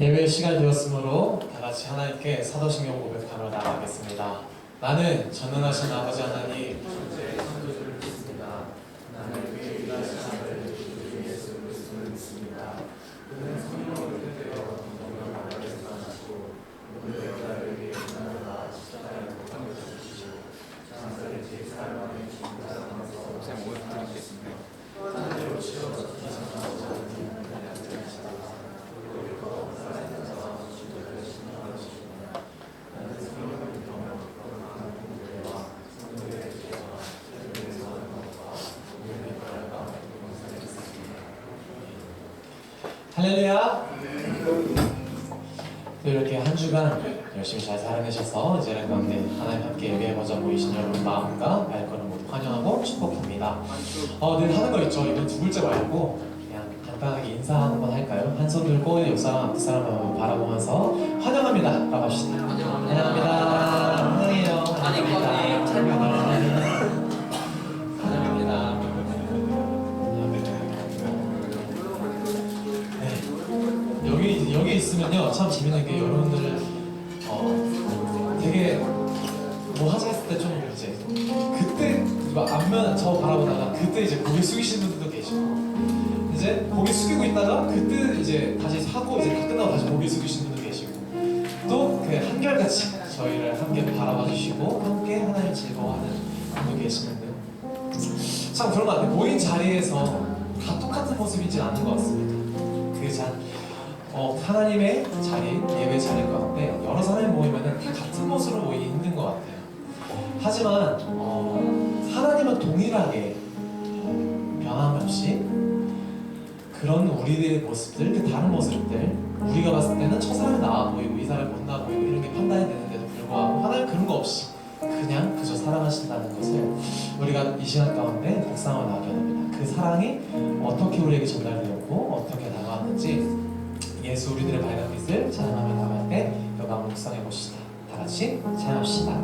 예배 시간이 되었으므로 다 같이 하나님께 사도신경 고백하며 나아가겠습니다. 나는 전능하신 아버지 하나님 존재 창조주를 믿습니다. 나는 위에 일하신 아들 주 예수 그리스도를 믿습니다. 그는 성령으로 되어 동정한 나라에서 나시고 오늘 나를 위해 나라가 십자가에 못 박혀 주시고 장사를 제4일만에 죽은 자 가운데서 하늘로 치러 기상 나오지 않는 할렐루야. 이렇게 한 주간 열심히 잘 살아내셔서 이제는 가운데 하나님 함께 예배해보자 모이신 여러분 마음과 발걸음 모두 환영하고 축복합니다. 늘 하는 거 있죠. 이번 두 글자 말고 그냥 간단하게 인사 한번 할까요? 한 손 들고 옆 사람 앞 사람 바라보면서 환영합니다 라고 합시다. 환영합니다. 환영해요. 환영합니다. 여기 있으면요 참 재밌는 게 여러분들 되게 뭐 하자 했을 때 좀 이제 그때 앞면 저 바라보다가 그때 이제 고개 숙이시는 분들도 계시고 이제 고개 숙이고 있다가 그때 이제 다시 하고 이제 다 끝나고 다시 고개 숙이시는 분도 계시고 또 그 한결같이 저희를 함께 바라봐 주시고 함께 하나님을 즐거워하는 분도 계시는데 참 그런 것 같아요. 모인 자리에서 다 똑같은 모습이진 않는 것 같습니다. 하나님의 자리, 예배 자리 가운데 여러 사람이 모이면 다 같은 모습으로 모이기 힘든 것 같아요. 하지만 하나님은 동일하게 변함없이 그런 우리들의 모습들, 그 다른 모습들 우리가 봤을 때는 저 사람이 나아 보이고 이 사람이 못 나아 보이고 이런 게 판단이 되는데도 불구하고 하나님 그런 거 없이 그냥 그저 사랑하신다는 것을 우리가 이 시간 가운데 묵상하고 나가야 됩니다. 그 사랑이 어떻게 우리에게 전달되었고 어떻게 다가왔는지 예수 우리들의 발광빛을 찬양하며 나갈 때 여가 묵상해 보시다. 다 같이 찬양합시다.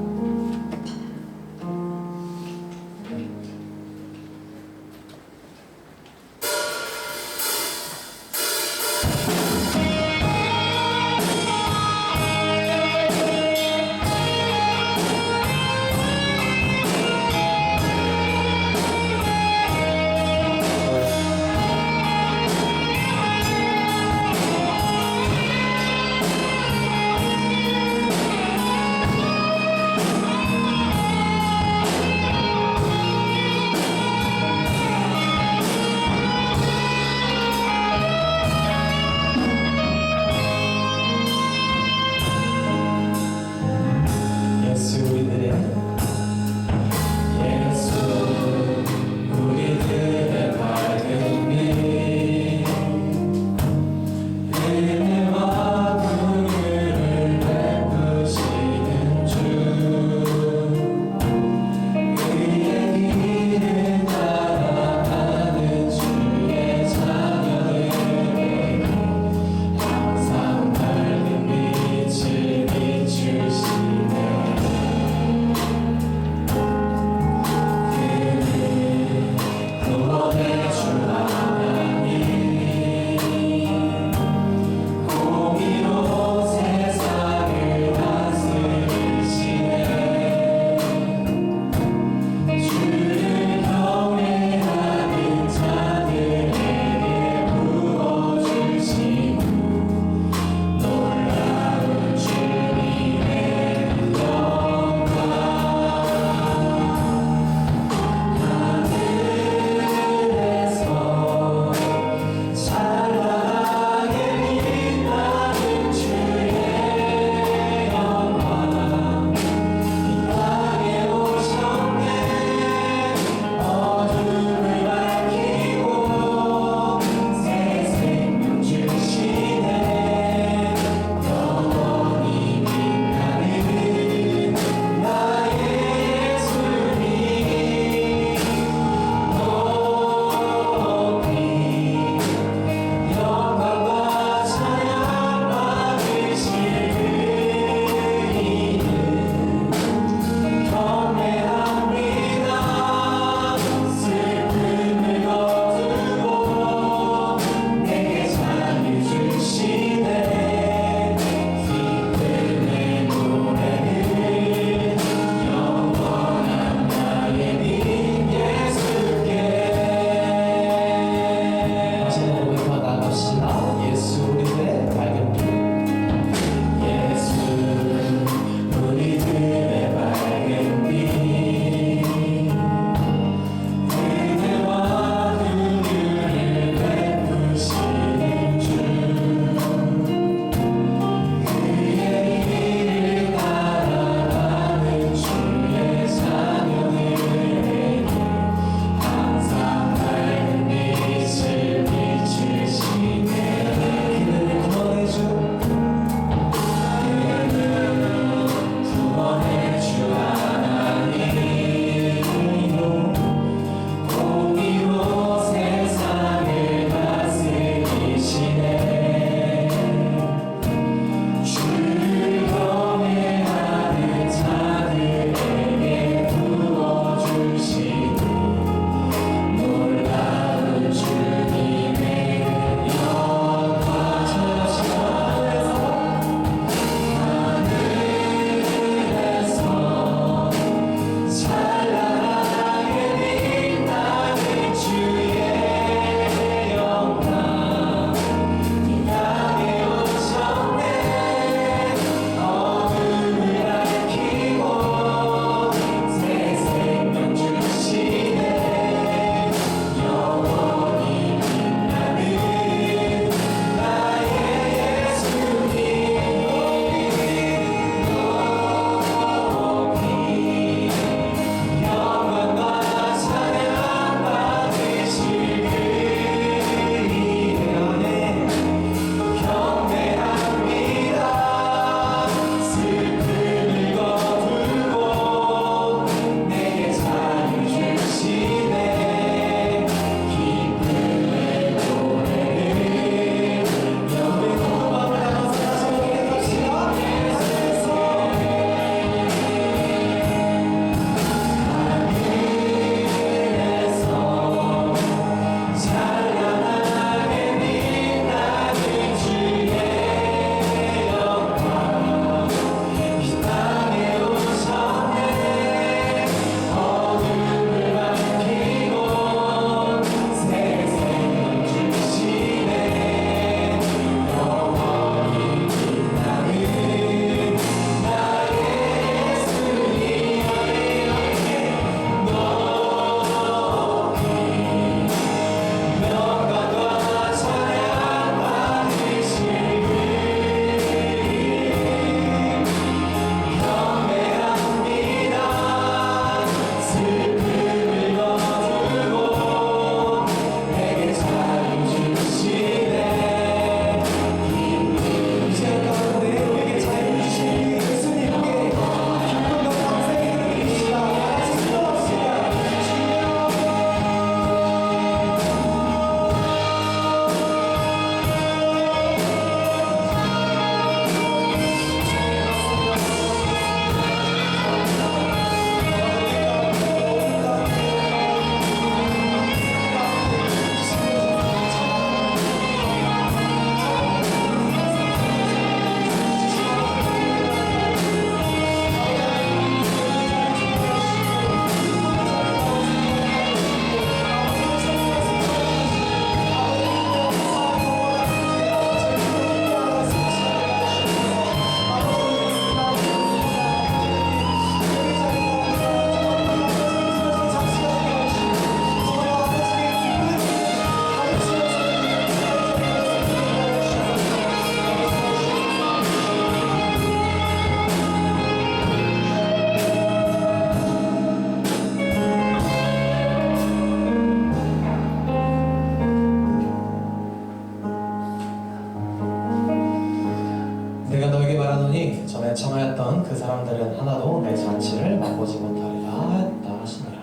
전에 청하였던 그 사람들은 하나도 내 잔치를 맛보지 못하리라 하였다 하시니라.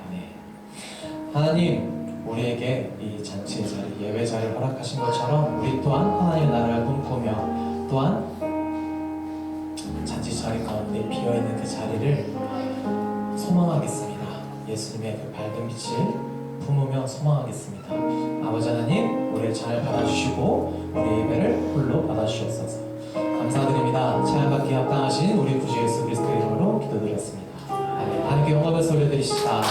아멘. 하나님, 우리에게 이 잔치의 자리, 예배 자리를 허락하신 것처럼 우리 또한 하나님의 나라를 꿈꾸며 또한 잔치 자리 가운데 비어있는 그 자리를 소망하겠습니다. 예수님의 그 밝은 빛을 품으며 소망하겠습니다. 아버지 하나님, 우리의 찬을 받아주시고 우리 예배를 홀로 받아주시옵소서. 감사드립니다. 찬양받기에 합당하신 우리 구주 예수 그리스도의 이름으로 기도드렸습니다. 아멘. 하나님께 영광을 돌려드리시다.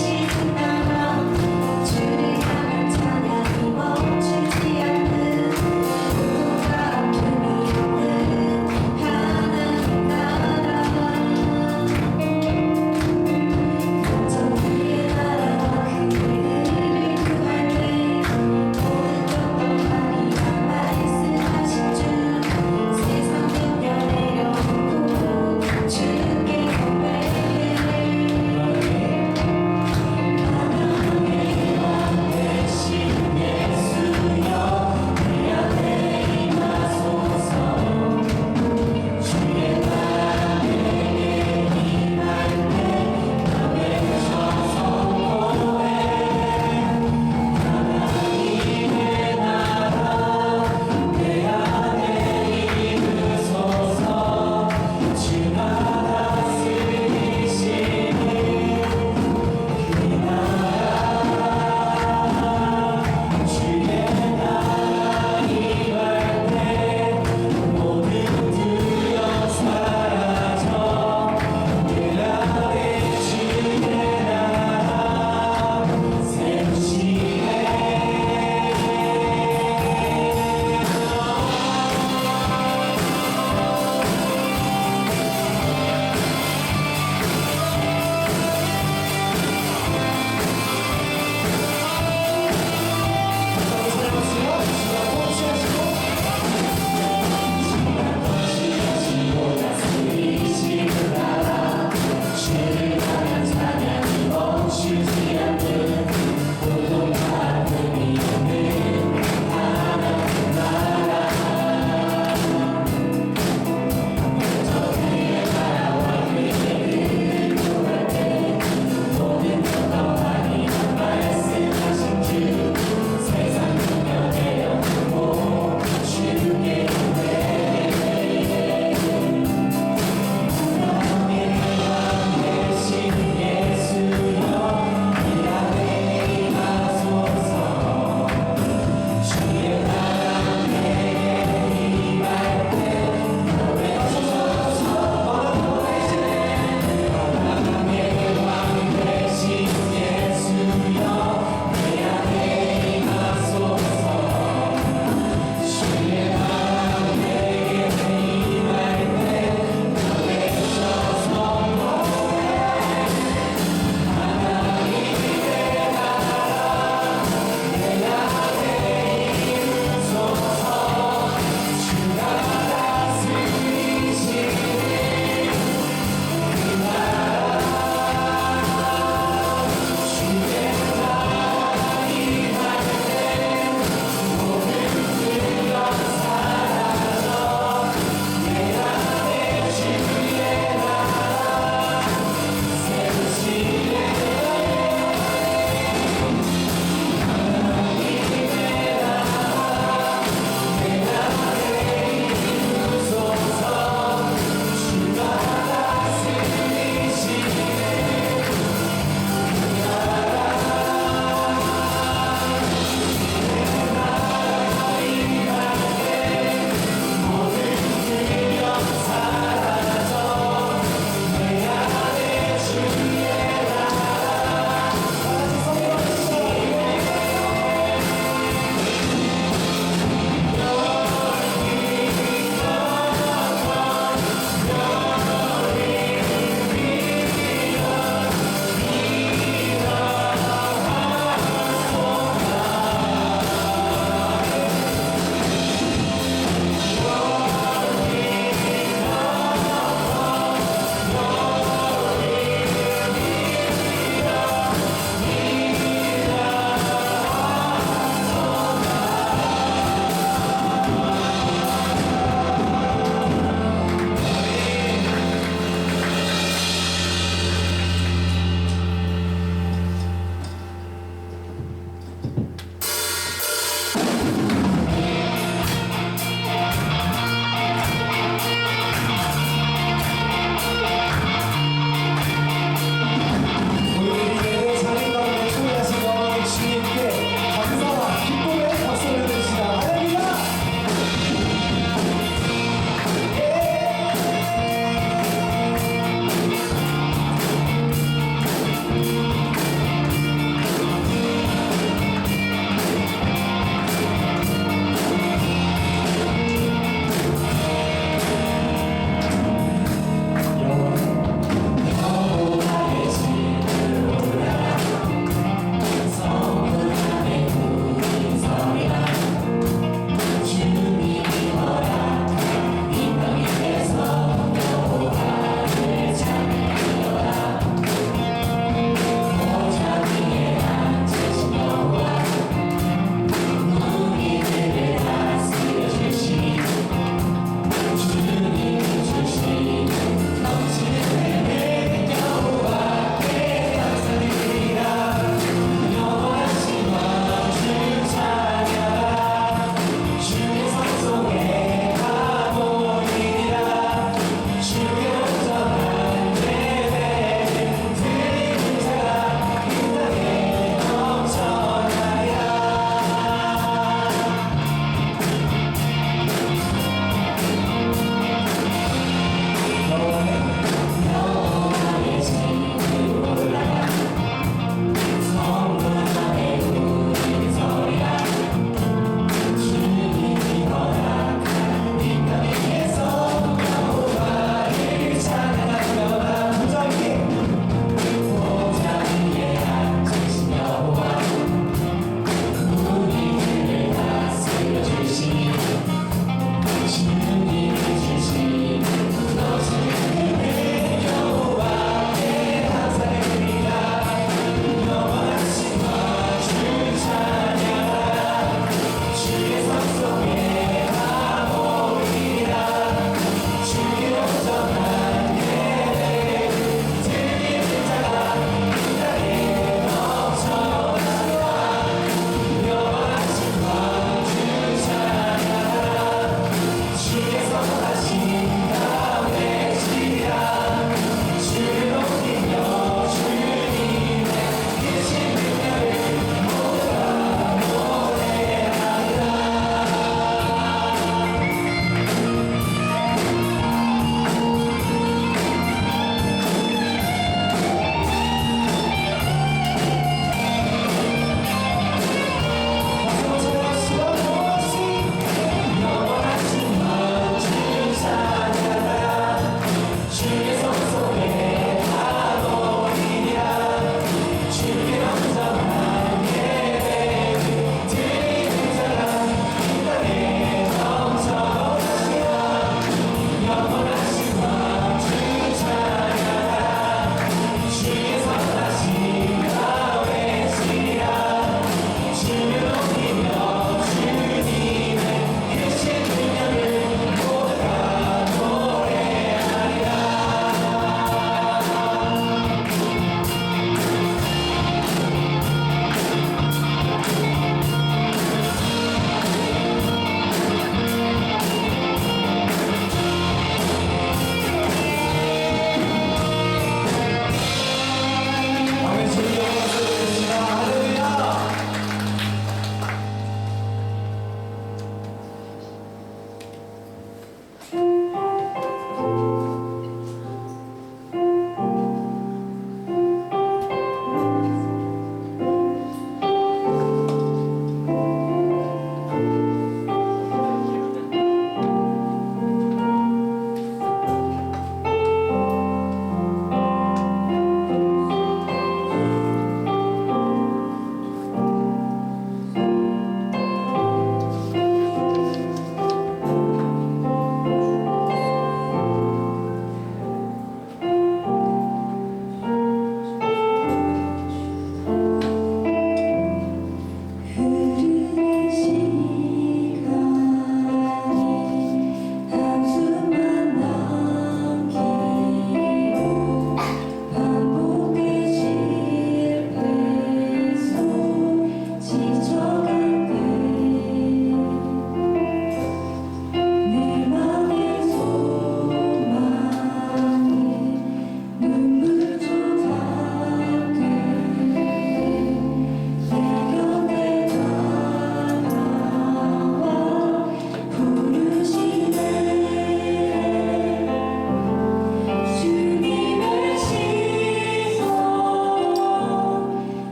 다스리신다면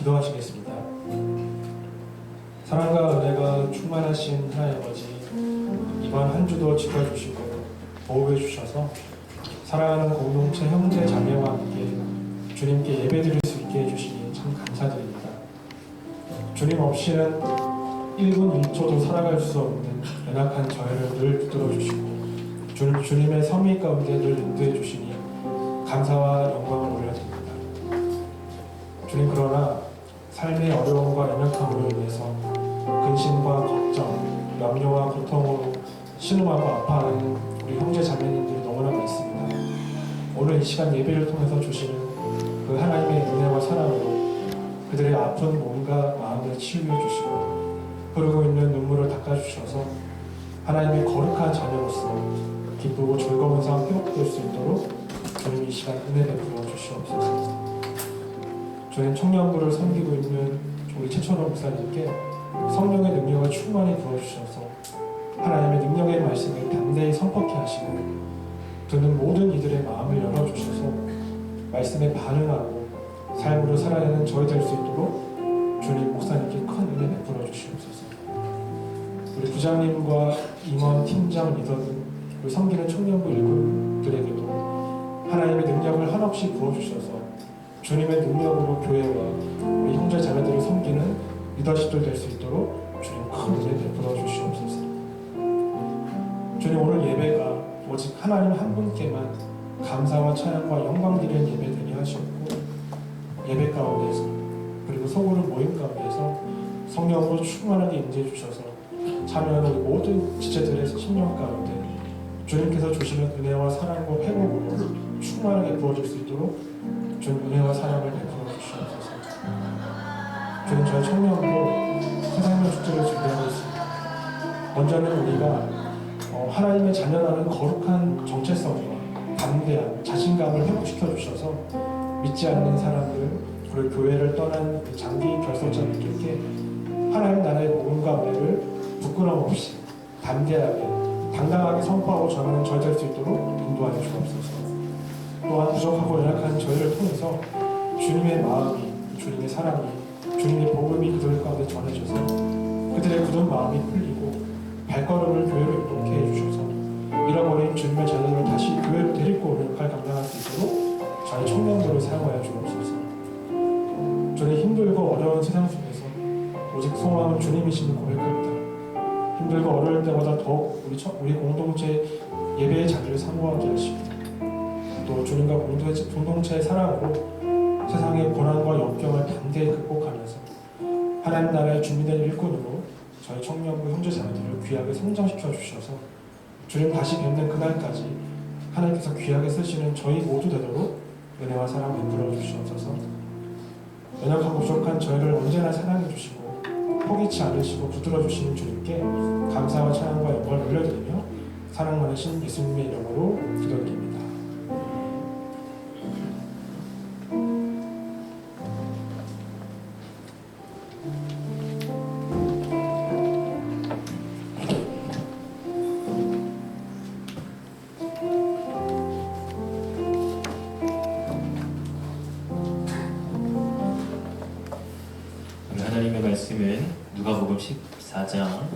기도하시겠습니다. 사랑과 은혜가 충만하신 하나님 아버지, 이번 한 주도 지켜주시고 보호해 주셔서 사랑하는 공동체 형제 자매와 함께 주님께 예배드릴 수 있게 해주시니 참 감사드립니다. 주님 없이는 1분 1초도 살아갈 수 없는 연약한 저희를 늘 붙들어 주시고 주님의 섭리 가운데 늘 인도해 주시니 감사와 영광을 올려드립니다. 주님, 그러나 삶의 어려움과 연약함으로 인해서 근심과 걱정, 염려와 고통으로 신음하고 아파하는 우리 형제 자매님들이 너무나 많습니다. 오늘 이 시간 예배를 통해서 주시는 그 하나님의 은혜와 사랑으로 그들의 아픈 몸과 마음을 치유해 주시고 흐르고 있는 눈물을 닦아주셔서 하나님의 거룩한 자녀로서 기쁘고 즐거운 삶 회복될 수 있도록 주님 이 시간 은혜 베풀어 주시옵소서. 주님, 청년부를 섬기고 있는 우리 최천호 목사님께 성령의 능력을 충만히 부어주셔서 하나님의 능력의 말씀을 담대히 선포케 하시고 듣는 모든 이들의 마음을 열어주셔서 말씀에 반응하고 삶으로 살아내는 저희 될 수 있도록 주님 목사님께 큰 은혜 베풀어 주시옵소서. 우리 부장님과 임원, 팀장, 리더 등 우리 섬기는 청년부 일꾼들에게도 하나님의 능력을 한없이 부어주셔서 주님의 능력으로 교회와 우리 형제 자매들을 섬기는 리더십들 될 수 있도록 주님 큰 은혜 베풀어 주시옵소서. 주님, 오늘 예배가 오직 하나님 한 분께만 감사와 찬양과 영광 드리는 예배 되게 하시옵고 예배 가운데서 그리고 소그룹 모임 가운데서 성령으로 충만하게 임재해 주셔서 참여하는 우리 모든 지체들의 심령 가운데 주님께서 주시는 은혜와 사랑과 회복으로 충만하게 부어질 수 있도록 주님 은혜와 사랑을 베풀어 주시옵소서. 주님, 저희 청년도 세상의 축제를 준비하고 있습니다. 먼저는 우리가 하나님의 자녀라는 거룩한 정체성과 담대함, 자신감을 회복시켜 주셔서 믿지 않는 사람들, 그리고 교회를 떠난 장기 결속자들께 하나님 나라의 복음과 은혜를 부끄럼 없이 담대하게 당당하게 선포하고 전하는 저희 될 수 있도록 인도하여 주옵소서. 또한 부족하고 연약한 저희를 통해서 주님의 마음이, 주님의 사랑이, 주님의 복음이 그들 가운데 전해져서 그들의 굳은 마음이 풀리고 발걸음을 교회로 이렇게 해주셔서 잃어버린 주님의 자녀들을 다시 교회로 데리고 오는 역할을 감당할 수 있도록 저희 청년들을 사용하여 주옵소서. 주님, 힘들고 어려운 세상 속에서 오직 소망은 주님이시는 고백합니다. 힘들고 어려울 때마다 더욱 우리 공동체 예배의 자리를 사모하게 하시고 또 주님과 공동체의 사랑으로 세상의 고난과 역경을 담대히 극복하면서 하나님 나라의 준비된 일꾼으로 저희 청년부 형제 자매들을 귀하게 성장시켜 주셔서 주님 다시 뵙는 그날까지 하나님께서 귀하게 쓰시는 저희 모두 되도록 은혜와 사랑 베풀어 주시옵소서. 연약하고 부족한 저희를 언제나 사랑해 주시고 포기치 않으시고 붙들어 주시는 주님께 감사와 찬양과 영광을 올려드리며 사랑 많으신 예수님의 이름으로 기도드립니다. 하나님의 말씀은 누가복음 14장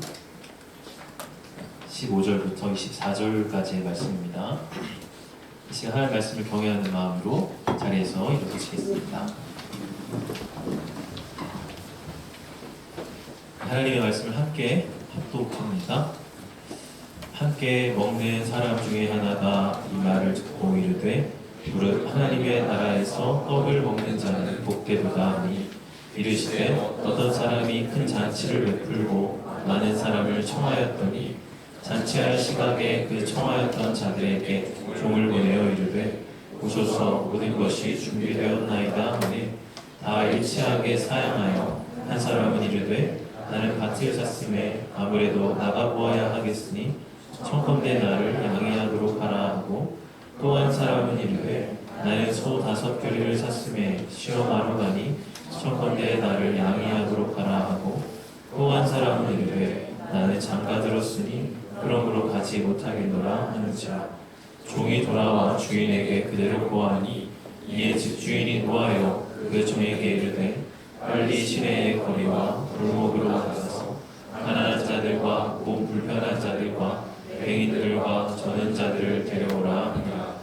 15절부터 24절까지의 말씀입니다. 이 시간 하나님의 말씀을 경외하는 마음으로 자리에서 일어서시겠습니다. 하나님의 말씀을 함께 합독합니다. 함께 먹는 사람 중에 하나가 이 말을 듣고 이르되 무릇 하나님의 나라에서 떡을 먹는 자는 복되도다 하니 이르시되 어떤 사람이 큰 잔치를 베풀고 많은 사람을 청하였더니 잔치할 시각에 그 청하였던 자들에게 종을 보내어 이르되 오소서 모든 것이 준비되었나이다 하니 다 일치하게 사양하여 한 사람은 이르되 나는 밭을 샀음에 아무래도 나가보아야 하겠으니 청컨대 나를 양해하도록 하라 하고 또 한 사람은 이르되 나는 소 5겨리를 샀음에 시험하러 가니 청컨대 나를 양해하도록 하라 하고 또 한 사람은 이르되 나는 장가 들었으니 그러므로 가지 못하겠노라 하는지라. 종이 돌아와 주인에게 그대로 고하니 이에 집주인이 노하여 그 종에게 이르되 빨리 시내의 거리와 골목으로 나가서 가난한 자들과 몸 불편한 자들과 뱅인들과 저는 자들을 데려오라 하니라.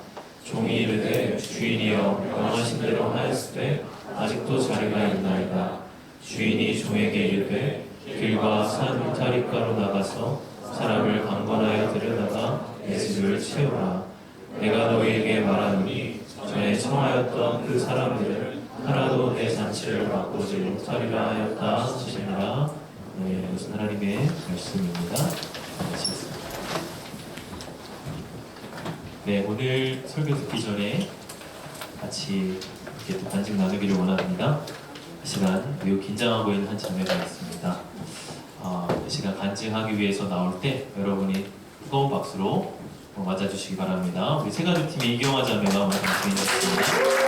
종이 이르되 주인이여 명하신 대로 하였을 때 아직도 자리가 있나이다. 주인이 종에게 이르되 길과 산 울타리가로 나가서 사람을 강권하여 데려다가 내 집을 채우라. 내가 너희에게 말하노니 전에 청하였던 그 사람들을 하나도 내 잔치를 바꾸지 못하리라 하였다 하시니라. 네, 이것은 하나님의 말씀입니다. 마치겠습니다. 네, 오늘 설교 듣기 전에 같이 이렇게 또 간증 나누기를 원합니다. 이 시간 매우 긴장하고 있는 한 자매가 있습니다. 이 시간 간증하기 위해서 나올 때 여러분이 뜨거운 박수로 맞아주시기 바랍니다. 우리 세가족팀의 이경화 자매가 오늘 간증해주셨습니다.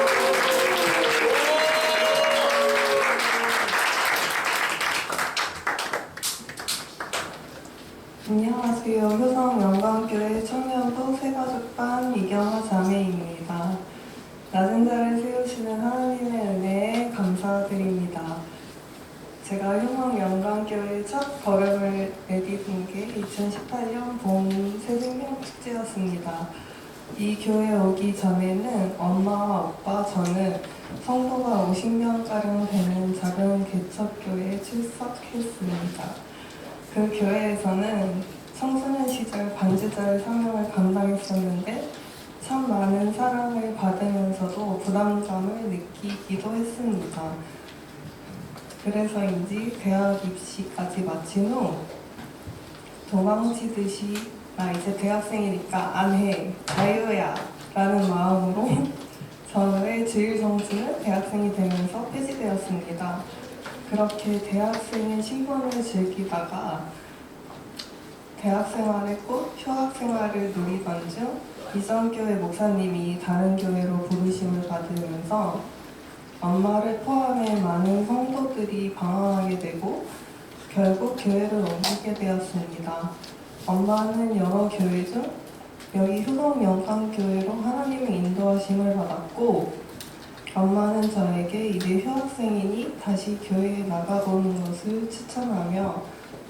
안녕하세요. 효성 영광교회 청년부 새가족반 이경화 자매입니다. 낮은 자를 세우시는 하나님의 은혜에 감사드립니다. 제가 효성 영광교회 첫 걸음을 내디딘 게 2018년 봄 새생명 축제였습니다. 이 교회에 오기 전에는 엄마와 오빠, 저는 성도가 50명가량 되는 작은 개척교회에 출석했습니다. 그 교회에서는 청소년 시절 반주자의 사명을 감당했었는데 참 많은 사랑을 받으면서도 부담감을 느끼기도 했습니다. 그래서인지 대학 입시까지 마친 후 도망치듯이 나 이제 대학생이니까 안 해, 자유야 라는 마음으로 저의 제1정신은 대학생이 되면서 폐지되었습니다. 그렇게 대학생의 신분을 즐기다가 대학생활의 꽃, 휴학생활을 누리던 중 이전 교회 목사님이 다른 교회로 부르심을 받으면서 엄마를 포함해 많은 성도들이 방황하게 되고 결국 교회를 옮기게 되었습니다. 엄마는 여러 교회 중 여기 효성영광교회로 하나님의 인도하심을 받았고 엄마는 저에게 이제 휴학생이니 다시 교회에 나가보는 것을 추천하며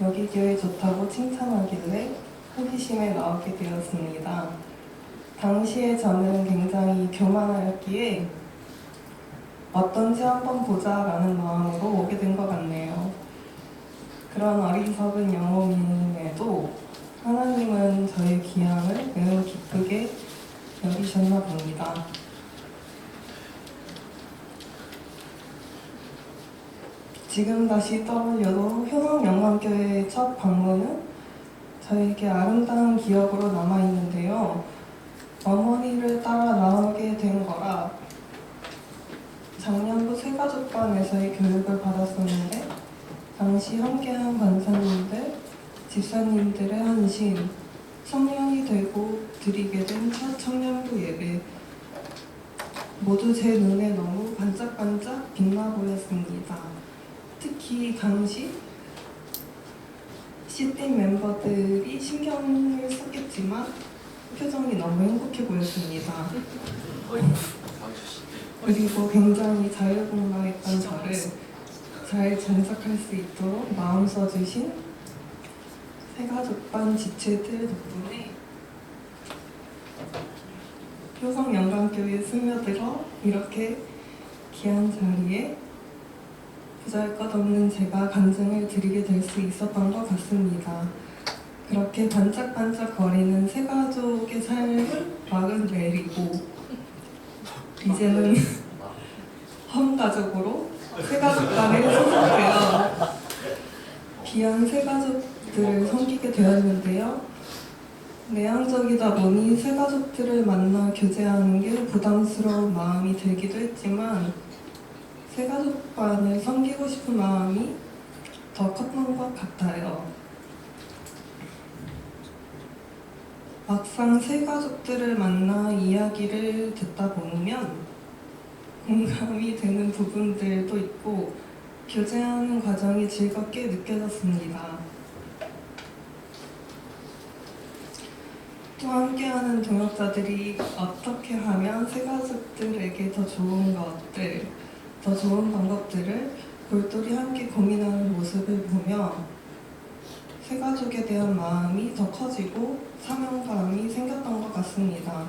여기 교회 좋다고 칭찬하길래 호기심에 나오게 되었습니다. 당시에 저는 굉장히 교만하였기에 어떤지 한번 보자라는 마음으로 오게 된 것 같네요. 그런 어리석은 영혼임에도 하나님은 저의 귀함을 매우 기쁘게 여기셨나 봅니다. 지금 다시 떠올려도 효성영광교회의 첫 방문은 저에게 아름다운 기억으로 남아있는데요. 어머니를 따라 나오게 된 거라 작년부 새가족반에서의 교육을 받았었는데 당시 함께한 권사님들, 집사님들의 헌신, 청년이 되고 드리게 된 첫 청년부 예배 모두 제 눈에 너무 반짝반짝 빛나 보였습니다. 특히 당시 C팀 멤버들이 신경을 썼겠지만 표정이 너무 행복해 보였습니다. 그리고 굉장히 자유분방했던 저를 잘 정착할 수 있도록 마음 써주신 새가족반 지체들 덕분에 효성영광교회에 스며들어 이렇게 귀한 자리에 보잘것없는 제가 간증을 드리게 될 수 있었던 것 같습니다. 그렇게 반짝반짝거리는 새가족의 삶을 막은 내리고 이제는 험가족으로 새가족단에 소속되어 귀한 새가족들을 섬기게 되었는데요. 내향적이다 보니 새가족들을 만나 교제하는 게 부담스러운 마음이 들기도 했지만 새가족반을 섬기고 싶은 마음이 더 컸던 것 같아요. 막상 새가족들을 만나 이야기를 듣다 보면 공감이 되는 부분들도 있고 교제하는 과정이 즐겁게 느껴졌습니다. 또 함께하는 동역자들이 어떻게 하면 새가족들에게 더 좋은 것들, 더 좋은 방법들을 골똘히 함께 고민하는 모습을 보며 새가족에 대한 마음이 더 커지고 사명감이 생겼던 것 같습니다.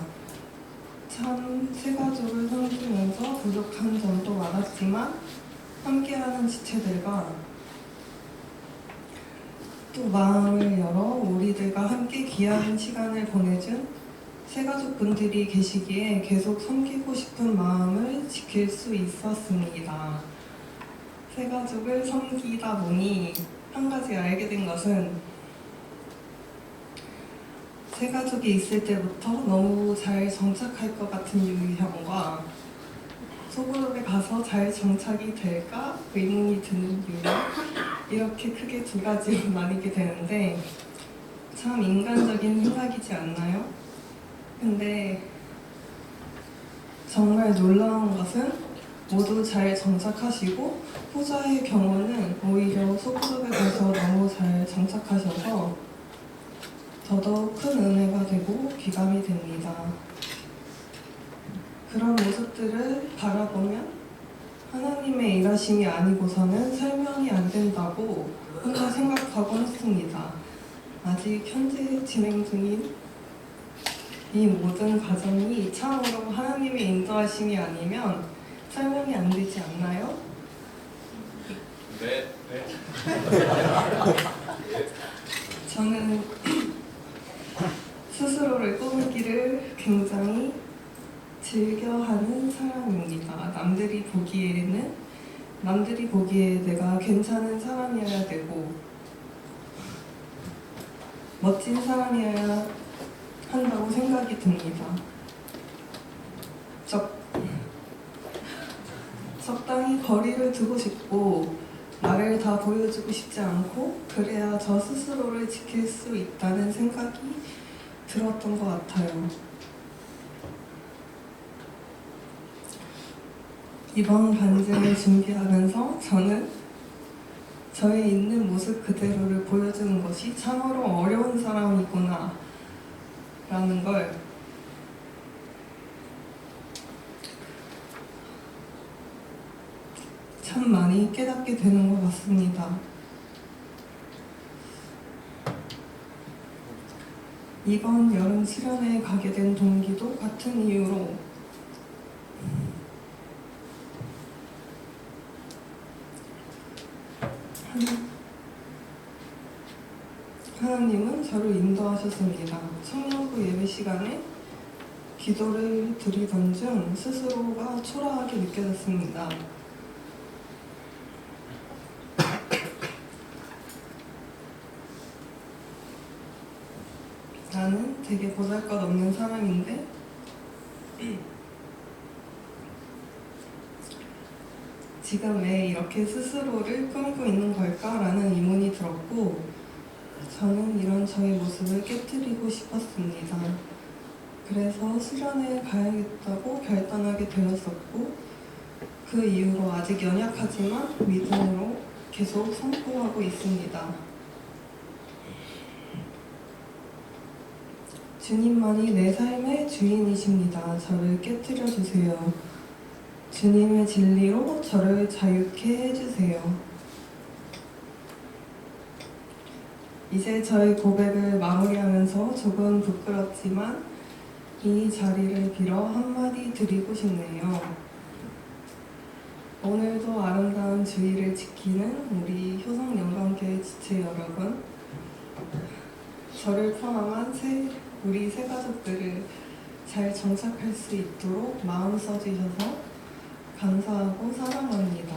참 새가족을 섬기면서 부족한 점도 많았지만 함께하는 지체들과 또 마음을 열어 우리들과 함께 귀한 시간을 보내준 새가족분들이 계시기에 계속 섬기고 싶은 마음을 지킬 수 있었습니다. 새가족을 섬기다 보니 한 가지 알게 된 것은 새가족이 있을 때부터 너무 잘 정착할 것 같은 유형과 소그룹에 가서 잘 정착이 될까 의문이 드는 유형, 이렇게 크게 두 가지로 나뉘게 되는데 참 인간적인 생각이지 않나요? 근데 정말 놀라운 것은 모두 잘 정착하시고 후자의 경우는 오히려 소그룹에 가서 너무 잘 정착하셔서 더더욱 큰 은혜가 되고 귀감이 됩니다. 그런 모습들을 바라보면 하나님의 일하심이 아니고서는 설명이 안 된다고 혼자 생각하곤 했습니다. 아직 현재 진행 중인 이 모든 과정이 참으로 하나님의 인도하심이 아니면 설명이 안 되지 않나요? 네. 저는 스스로를 꾸미기를 굉장히 즐겨하는 사람입니다. 남들이 보기에 내가 괜찮은 사람이어야 되고 멋진 사람이어야 한다고 생각이 듭니다. 적당히 거리를 두고 싶고 나를 다 보여주고 싶지 않고 그래야 저 스스로를 지킬 수 있다는 생각이 들었던 것 같아요. 이번 반증을 준비하면서 저는 저의 있는 모습 그대로를 보여주는 것이 참으로 어려운 사람이구나 라는 걸 참 많이 깨닫게 되는 것 같습니다. 이번 여름 수련회에 가게 된 동기도 같은 이유로 하나님은 저를 인도하셨습니다. 청년부 예배 시간에 기도를 드리던 중 스스로가 초라하게 느껴졌습니다. 나는 되게 보잘것없는 사람인데 지금 왜 이렇게 스스로를 꾸미고 있는 걸까라는 의문이 들었고 저는 이런 저의 모습을 깨트리고 싶었습니다. 그래서 수련회에 가야겠다고 결단하게 되었었고 그 이후로 아직 연약하지만 믿음으로 계속 선포하고 있습니다. 주님만이 내 삶의 주인이십니다. 저를 깨트려 주세요. 주님의 진리로 저를 자유케 해주세요. 이제 저의 고백을 마무리하면서 조금 부끄럽지만 이 자리를 빌어 한마디 드리고 싶네요. 오늘도 아름다운 주의를 지키는 우리 효성영광교회 지체 여러분, 저를 포함한 우리 새 가족들을 잘 정착할 수 있도록 마음 써주셔서 감사하고 사랑합니다.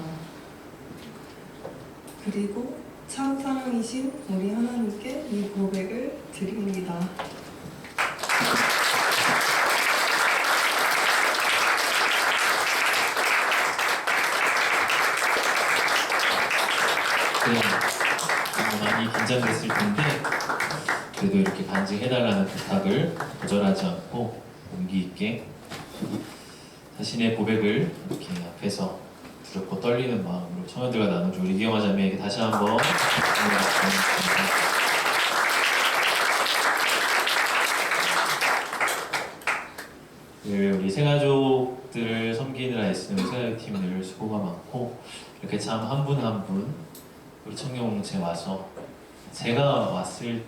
그리고 참 사랑이신 우리 하나님께 이 고백을 드립니다. 네, 많이 긴장됐을 텐데 그래도 이렇게 간증해달라는 부탁을 거절하지 않고 용기 있게 자신의 고백을 이렇게 앞에서 두렵고 떨리는 마음으로 청년들과 나누죠. 우리 이경아 자매에게 다시 한번 우리 생가족들을 섬기느라 애쓰는 생가족팀 늘 수고가 많고 이렇게 참 한 분 한 분 우리 청년공동체에 와서 제가 왔을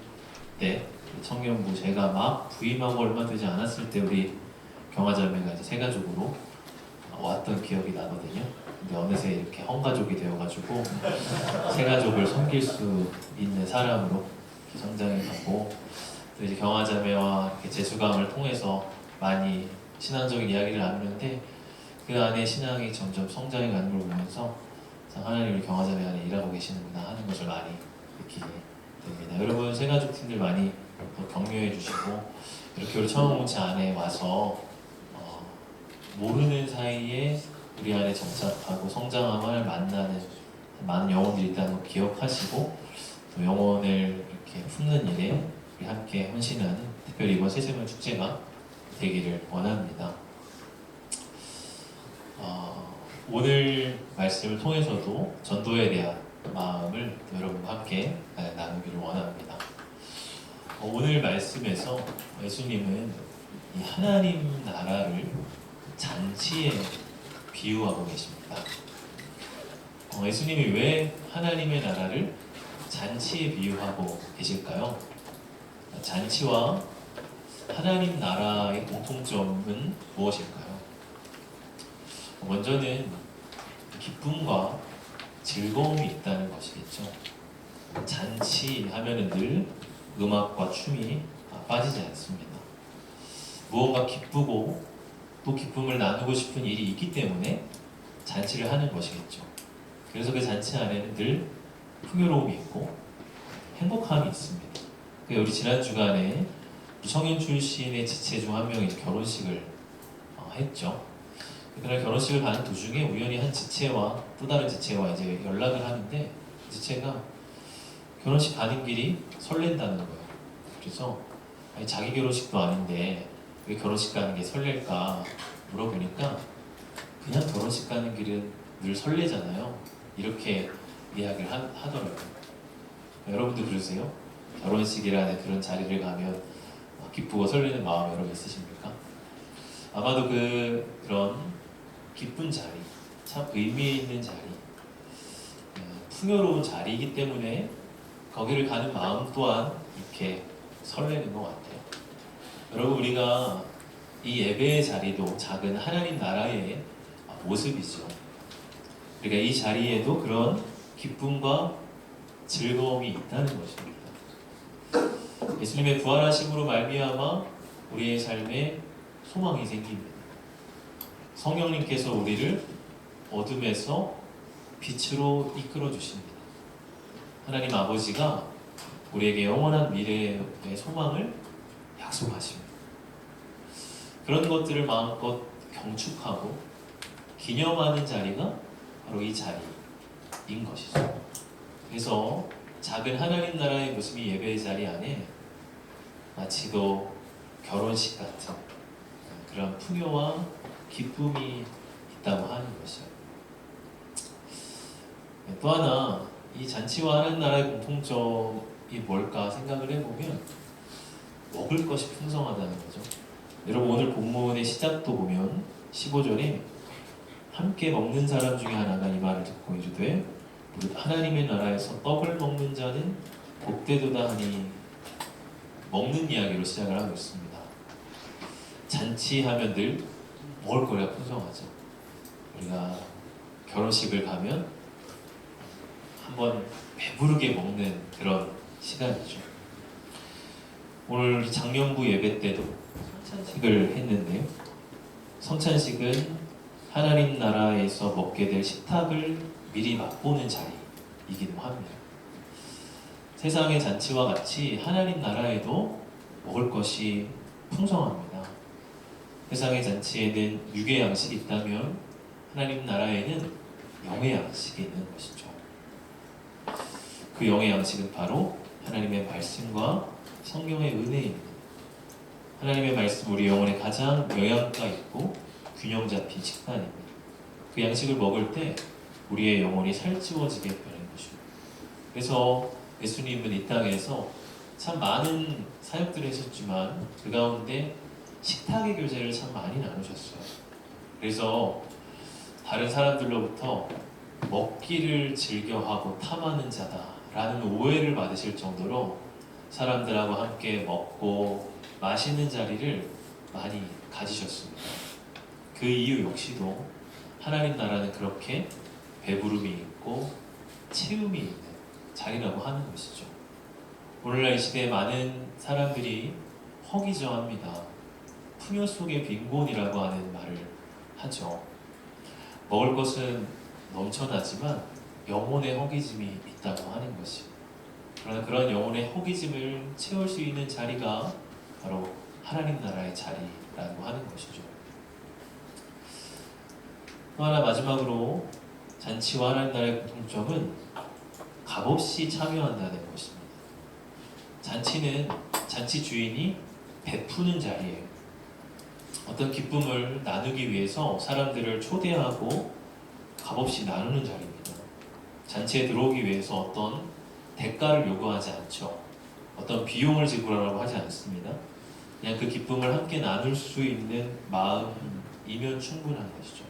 때 청년부 제가 막 부임하고 얼마 되지 않았을 때 우리 경화자매가 이제 새 가족으로 왔던 기억이 나거든요. 근데 어느새 이렇게 헝가족이 되어가지고 새 가족을 섬길 수 있는 사람으로 이렇게 성장해 가고 또 이제 경화자매와 이렇게 재수강을 통해서 많이 신앙적인 이야기를 나누는데 그 안에 신앙이 점점 성장해 가는 걸 보면서 참 하나님이 경화자매 안에 일하고 계시는구나 하는 것을 많이 느끼게 됩니다. 여러분 새 가족 팀들 많이 또 격려해 주시고 이렇게 우리 청원공체 안에 와서 모르는 사이에 우리 안에 정착하고 성장함을 만나는 많은 영혼들이 있다는 걸 기억하시고 또 영혼을 이렇게 품는 일에 우리 함께 헌신하는 특별히 이번 새세명 축제가 되기를 원합니다. 오늘 말씀을 통해서도 전도에 대한 마음을 여러분과 함께 나누기를 원합니다. 오늘 말씀에서 예수님은 이 하나님 나라를 잔치에 비유하고 계십니다. 예수님이 왜 하나님의 나라를 잔치에 비유하고 계실까요? 잔치와 하나님 나라의 공통점은 무엇일까요? 먼저는 기쁨과 즐거움이 있다는 것이겠죠. 잔치 하면은 늘 음악과 춤이 빠지지 않습니다. 무언가 기쁘고 또 기쁨을 나누고 싶은 일이 있기 때문에 잔치를 하는 것이겠죠. 그래서 그 잔치 안에는 늘 풍요로움이 있고 행복함이 있습니다. 우리 지난 주간에 청년 출신의 지체 중 한 명이 결혼식을 했죠. 그날 결혼식을 가는 도중에 우연히 한 지체와 또 다른 지체와 이제 연락을 하는데 지체가 결혼식 가는 길이 설렌다는 거예요. 그래서 아니, 자기 결혼식도 아닌데 왜 결혼식 가는 게 설렐까 물어보니까 그냥 결혼식 가는 길은 늘 설레잖아요. 이렇게 이야기를 하더라고요. 여러분도 그러세요? 결혼식이라는 그런 자리를 가면 기쁘고 설레는 마음 여러분 있으십니까? 아마도 그런 기쁜 자리, 참 의미 있는 자리, 풍요로운 자리이기 때문에 거기를 가는 마음 또한 이렇게 설레는 것 같아요. 여러분 우리가 이 예배의 자리도 작은 하나님 나라의 모습이죠. 그러니까 이 자리에도 그런 기쁨과 즐거움이 있다는 것입니다. 예수님의 부활하심으로 말미암아 우리의 삶에 소망이 생깁니다. 성령님께서 우리를 어둠에서 빛으로 이끌어 주십니다. 하나님 아버지가 우리에게 영원한 미래의 소망을 약속하십니다. 그런 것들을 마음껏 경축하고 기념하는 자리가 바로 이 자리인 것이죠. 그래서 작은 하나님 나라의 모습이 예배의 자리 안에 마치도 결혼식 같은 그런 풍요와 기쁨이 있다고 하는 것이요. 또 하나 이 잔치와 하나님 나라의 공통점이 뭘까 생각을 해보면 먹을 것이 풍성하다는 거죠. 여러분 오늘 본문의 시작도 보면 15절에 함께 먹는 사람 중에 하나가 이 말을 듣고 이르되 무릇 하나님의 나라에서 떡을 먹는 자는 복되도다 하니 먹는 이야기로 시작을 하고 있습니다. 잔치하면 늘 먹을거리가 풍성하죠. 우리가 결혼식을 가면 한번 배부르게 먹는 그런 시간이죠. 오늘 작년부 예배 때도 성찬식을 했는데요. 성찬식은 하나님 나라에서 먹게 될 식탁을 미리 맛보는 자리이기도 합니다. 세상의 잔치와 같이 하나님 나라에도 먹을 것이 풍성합니다. 세상의 잔치에는 육의 양식이 있다면 하나님 나라에는 영의 양식이 있는 것이죠. 그 영의 양식은 바로 하나님의 말씀과 성령의 은혜입니다. 하나님의 말씀 우리 영혼에 가장 영양가 있고 균형 잡힌 식단입니다. 그 양식을 먹을 때 우리의 영혼이 살찌워지게 되는 것입니다. 그래서 예수님은 이 땅에서 참 많은 사역들을 하셨지만 그 가운데 식탁의 교제를 참 많이 나누셨어요. 그래서 다른 사람들로부터 먹기를 즐겨하고 탐하는 자다라는 오해를 받으실 정도로 사람들하고 함께 먹고 마시는 자리를 많이 가지셨습니다. 그 이유 역시도 하나님 나라는 그렇게 배부름이 있고 채움이 있는 자리라고 하는 것이죠. 오늘날 이 시대에 많은 사람들이 허기져합니다. 풍요 속의 빈곤이라고 하는 말을 하죠. 먹을 것은 넘쳐나지만 영혼의 허기짐이 있다고 하는 것이. 그러나 그런 영혼의 허기짐을 채울 수 있는 자리가 바로 하나님 나라의 자리라고 하는 것이죠. 또 하나 마지막으로 잔치와 하나님 나라의 공통점은 값없이 참여한다는 것입니다. 잔치는 잔치 주인이 베푸는 자리예요. 어떤 기쁨을 나누기 위해서 사람들을 초대하고 값없이 나누는 자리입니다. 잔치에 들어오기 위해서 어떤 대가를 요구하지 않죠. 어떤 비용을 지불하라고 하지 않습니다. 그냥 그 기쁨을 함께 나눌 수 있는 마음이면 충분한 것이죠.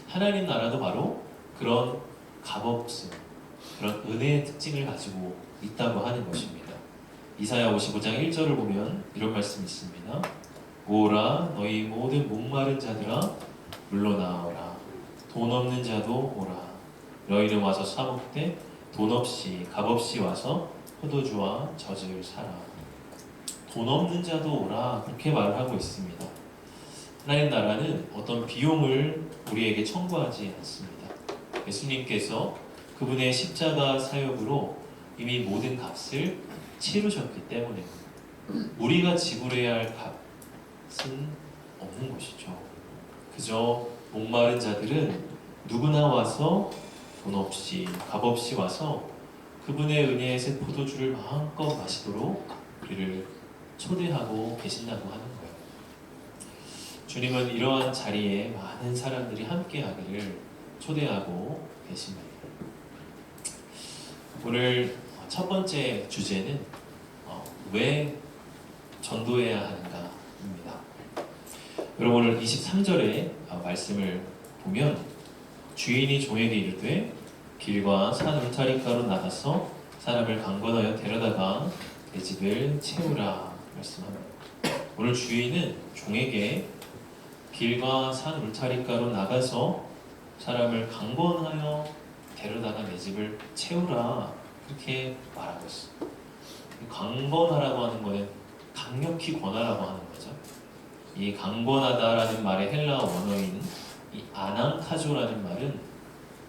하나님 나라도 바로 그런 값없음, 그런 은혜의 특징을 가지고 있다고 하는 것입니다. 이사야 55장 1절을 보면 이런 말씀이 있습니다. 오라 너희 모든 목마른 자들아 물러나오라 돈 없는 자도 오라 너희는 와서 사 먹되 돈 없이 값없이 와서 포도주와 젖을 사라. 돈 없는 자도 오라 그렇게 말을 하고 있습니다. 하나님 나라는 어떤 비용을 우리에게 청구하지 않습니다. 예수님께서 그분의 십자가 사역으로 이미 모든 값을 치르셨기 때문에 우리가 지불해야 할 값은 없는 것이죠. 그저 목마른 자들은 누구나 와서 돈 없이 값없이 와서 그분의 은혜의 새 포도주를 마음껏 마시도록 우리를 초대하고 계신다고 하는 거예요. 주님은 이러한 자리에 많은 사람들이 함께하기를 초대하고 계십니다. 오늘 첫 번째 주제는 왜 전도해야 하는가입니다. 여러분 오늘 23절의 말씀을 보면 주인이 종에게 이르되 길과 산 울타리가로 나가서 사람을 강권하여 데려다가 내 집을 채우라 말씀합니다. 오늘 주인은 종에게 길과 산 울타리가로 나가서 사람을 강권하여 데려다가 내 집을 채우라 그렇게 말하고 있습니다. 강권하라고 하는 것은 강력히 권하라고 하는 거죠. 이 강권하다라는 말의 헬라어 원어인 이 아낭카조라는 말은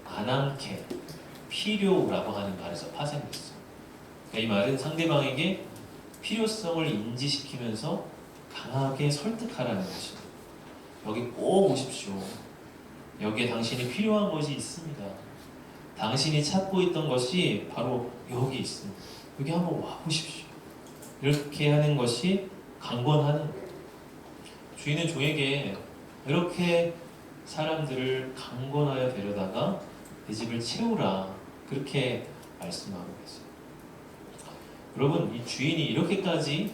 아낭케, 필요라고 하는 말에서 파생됐어요. 그러니까 이 말은 상대방에게 필요성을 인지시키면서 강하게 설득하라는 것입니다. 여기 꼭 오십시오. 여기에 당신이 필요한 것이 있습니다. 당신이 찾고 있던 것이 바로 여기 있습니다. 여기 한번 와보십시오. 이렇게 하는 것이 강권하는 거예요. 주인은 종에게 이렇게 사람들을 강권하여 데려다가 내 집을 채우라 그렇게 말씀하고 계세요. 여러분 이 주인이 이렇게까지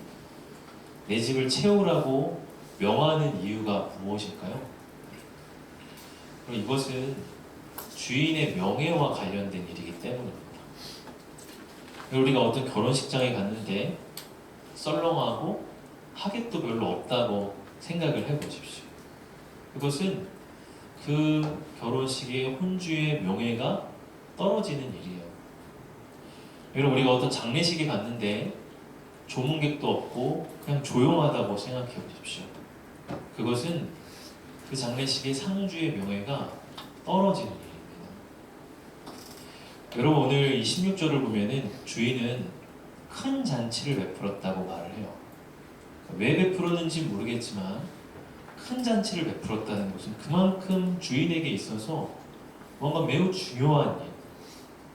내 집을 채우라고 명하는 이유가 무엇일까요? 이것은 주인의 명예와 관련된 일이기 때문입니다. 우리가 어떤 결혼식장에 갔는데 썰렁하고 하객도 별로 없다고 생각을 해보십시오. 그것은 그 결혼식의 혼주의 명예가 떨어지는 일이에요. 여러분 우리가 어떤 장례식에 갔는데 조문객도 없고 그냥 조용하다고 생각해 보십시오. 그것은 그 장례식의 상주의 명예가 떨어지는 일입니다. 여러분 오늘 이 16절을 보면은 주인은 큰 잔치를 베풀었다고 말을 해요. 왜 베풀었는지 모르겠지만 큰 잔치를 베풀었다는 것은 그만큼 주인에게 있어서 뭔가 매우 중요한 일,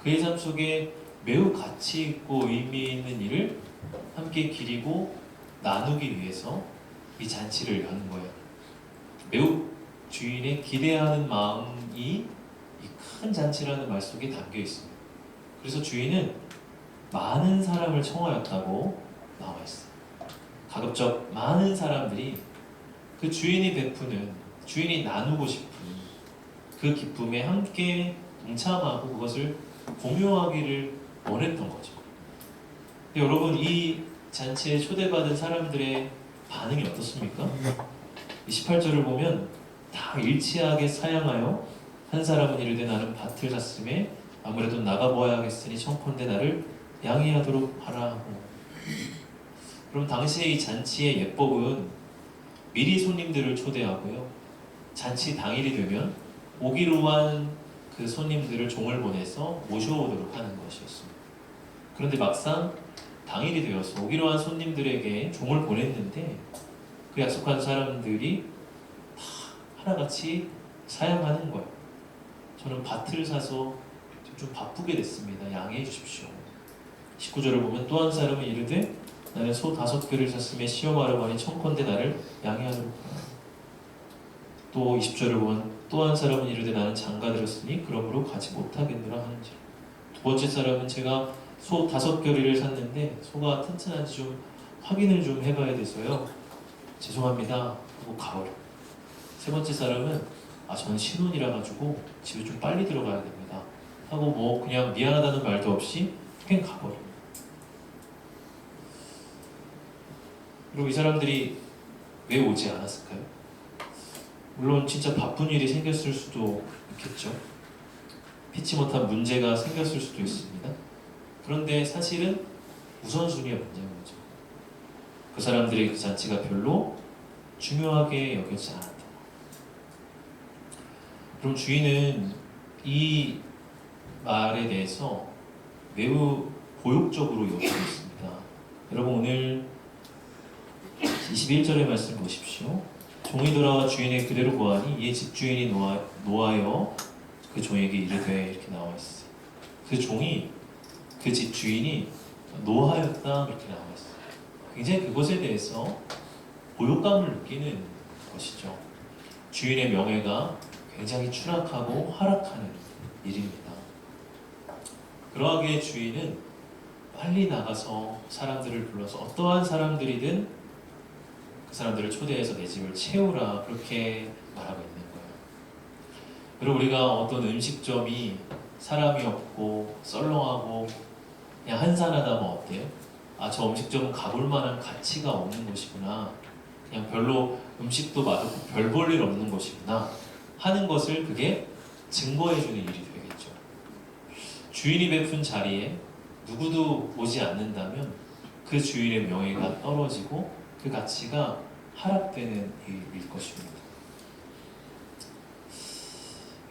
그의 삶 속에 매우 가치 있고 의미 있는 일을 함께 기리고 나누기 위해서 이 잔치를 여는 거예요. 매우 주인의 기대하는 마음이 이 큰 잔치라는 말 속에 담겨 있습니다. 그래서 주인은 많은 사람을 청하였다고 나와 있어요. 가급적 많은 사람들이 그 주인이 베푸는, 주인이 나누고 싶은 그 기쁨에 함께 동참하고 그것을 공유하기를 원했던 거죠. 근데 여러분, 이 잔치에 초대받은 사람들의 반응이 어떻습니까? 18절을 보면 다 일치하게 사양하여 한 사람은 이르되 나는 밭을 샀음에 아무래도 나가보아야겠으니 청컨대 나를 양해하도록 하라 하고. 그럼 당시의 이 잔치의 예법은 미리 손님들을 초대하고요, 잔치 당일이 되면 오기로 한 그 손님들을 종을 보내서 모셔오도록 하는 것이었습니다. 그런데 막상 당일이 되어서 오기로 한 손님들에게 종을 보냈는데 그 약속한 사람들이 다 하나같이 사양하는 거예요. 저는 밭을 사서 좀 바쁘게 됐습니다. 양해해 주십시오. 19절을 보면 또 한 사람은 이르되 나는 소 5개를 샀음에 시험하러 가니 청컨대 나를 양해하도록 하라. 또 20절을 보면 또 한 사람은 이르되 나는 장가들었으니 그러므로 가지 못하겠노라 하는지라. 두 번째 사람은 제가 소 5겨리를 샀는데 소가 튼튼한지 좀 확인을 좀 해봐야 돼서요, 죄송합니다 하고 가버려. 세 번째 사람은 저는 신혼이라 가지고 집에 좀 빨리 들어가야 됩니다 하고 뭐 그냥 미안하다는 말도 없이 그냥 가버려. 그리고 이 사람들이 왜 오지 않았을까요? 물론 진짜 바쁜 일이 생겼을 수도 있겠죠. 피치 못한 문제가 생겼을 수도 있습니다. 그런데 사실은 우선순위가 문제인 거죠. 그 사람들의 그 잔치가 별로 중요하게 여겨지지 않았다. 그럼 주인은 이 말에 대해서 매우 고욕적으로 여기고 있습니다. 여러분, 오늘 21절의 말씀 보십시오. 종이 돌아와 주인의 그대로 고하니 이에 집주인이 노하여 그 종에게 이르되, 이렇게 나와 있어요. 그 종이, 그 집주인이 노하였다, 이렇게 나와 있어요. 굉장히 그것에 대해서 고욕감을 느끼는 것이죠. 주인의 명예가 굉장히 추락하고 하락하는 일입니다. 그러하기에 주인은 빨리 나가서 사람들을 불러서 어떠한 사람들이든 그 사람들을 초대해서 내 집을 채우라, 그렇게 말하고 있는 거예요. 그리고 우리가 어떤 음식점이 사람이 없고 썰렁하고 그냥 한산하다면 어때요? 저 음식점은 가볼 만한 가치가 없는 곳이구나, 그냥 별로 음식도 맛없고 별 볼 일 없는 곳이구나 하는 것을 그게 증거해주는 일이 되겠죠. 주인이 베푼 자리에 누구도 오지 않는다면 그 주인의 명예가 떨어지고 그 가치가 하락되는 일일 것입니다.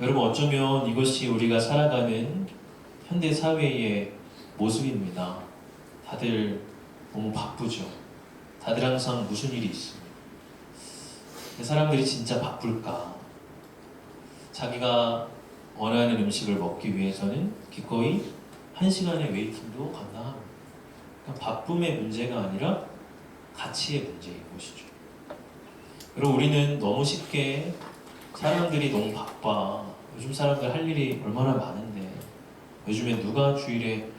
여러분, 어쩌면 이것이 우리가 살아가는 현대 사회의 모습입니다. 다들 너무 바쁘죠. 다들 항상 무슨 일이 있습니다. 사람들이 진짜 바쁠까? 자기가 원하는 음식을 먹기 위해서는 기꺼이 1시간의 웨이팅도 감당합니다. 그러니까 바쁨의 문제가 아니라 가치의 문제인 것이죠. 그리고 우리는 너무 쉽게 사람들이 너무 바빠, 요즘 사람들 할 일이 얼마나 많은데 요즘에 누가 주일에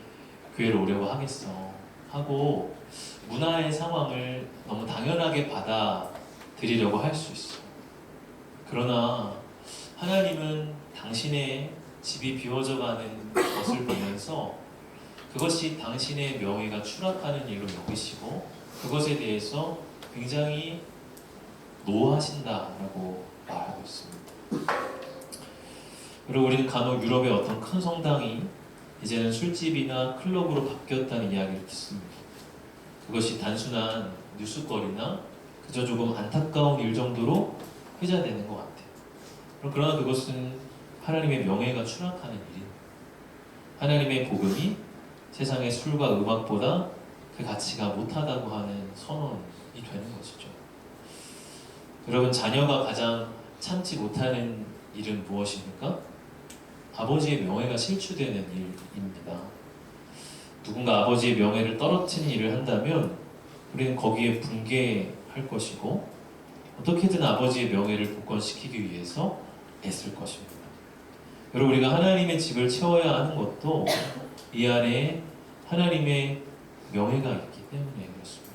교회를 오려고 하겠어 하고 문화의 상황을 너무 당연하게 받아들이려고 할 수 있어요. 그러나 하나님은 당신의 집이 비워져가는 것을 보면서 그것이 당신의 명예가 추락하는 일로 여기시고 그것에 대해서 굉장히 노하신다라고 말하고 있습니다. 그리고 우리는 간혹 유럽의 어떤 큰 성당이 이제는 술집이나 클럽으로 바뀌었다는 이야기를 듣습니다. 그것이 단순한 뉴스거리나 그저 조금 안타까운 일 정도로 회자되는 것 같아요. 그러나 그것은 하나님의 명예가 추락하는 일입니다. 하나님의 복음이 세상의 술과 음악보다 그 가치가 못하다고 하는 선언이 되는 것이죠. 여러분, 자녀가 가장 참지 못하는 일은 무엇입니까? 아버지의 명예가 실추되는 일입니다. 누군가 아버지의 명예를 떨어뜨리는 일을 한다면 우리는 거기에 분개할 것이고 어떻게든 아버지의 명예를 복권시키기 위해서 애쓸 것입니다. 여러분, 우리가 하나님의 집을 채워야 하는 것도 이 안에 하나님의 명예가 있기 때문에 그렇습니다.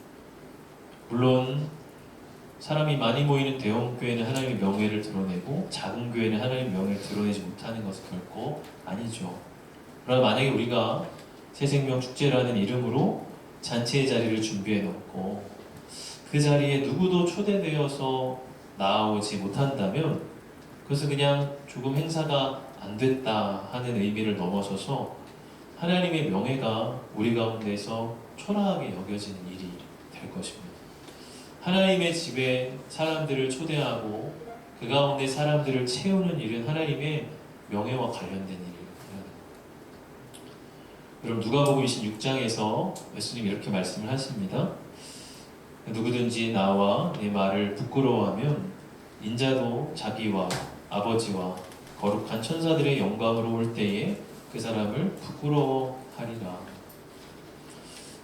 물론 사람이 많이 모이는 대형 교회는 하나님의 명예를 드러내고 작은 교회는 하나님의 명예를 드러내지 못하는 것은 결코 아니죠. 그러나 만약에 우리가 새생명 축제라는 이름으로 잔치의 자리를 준비해 놓고 그 자리에 누구도 초대되어서 나오지 못한다면 그것은 그냥 조금 행사가 안 됐다 하는 의미를 넘어서서 하나님의 명예가 우리 가운데서 초라하게 여겨지는 일이 될 것입니다. 하나님의 집에 사람들을 초대하고 그 가운데 사람들을 채우는 일은 하나님의 명예와 관련된 일입니다. 여러분 누가복음 26장에서 예수님이 이렇게 말씀을 하십니다. 누구든지 나와 내 말을 부끄러워하면 인자도 자기와 아버지와 거룩한 천사들의 영광으로 올 때에 그 사람을 부끄러워하리라.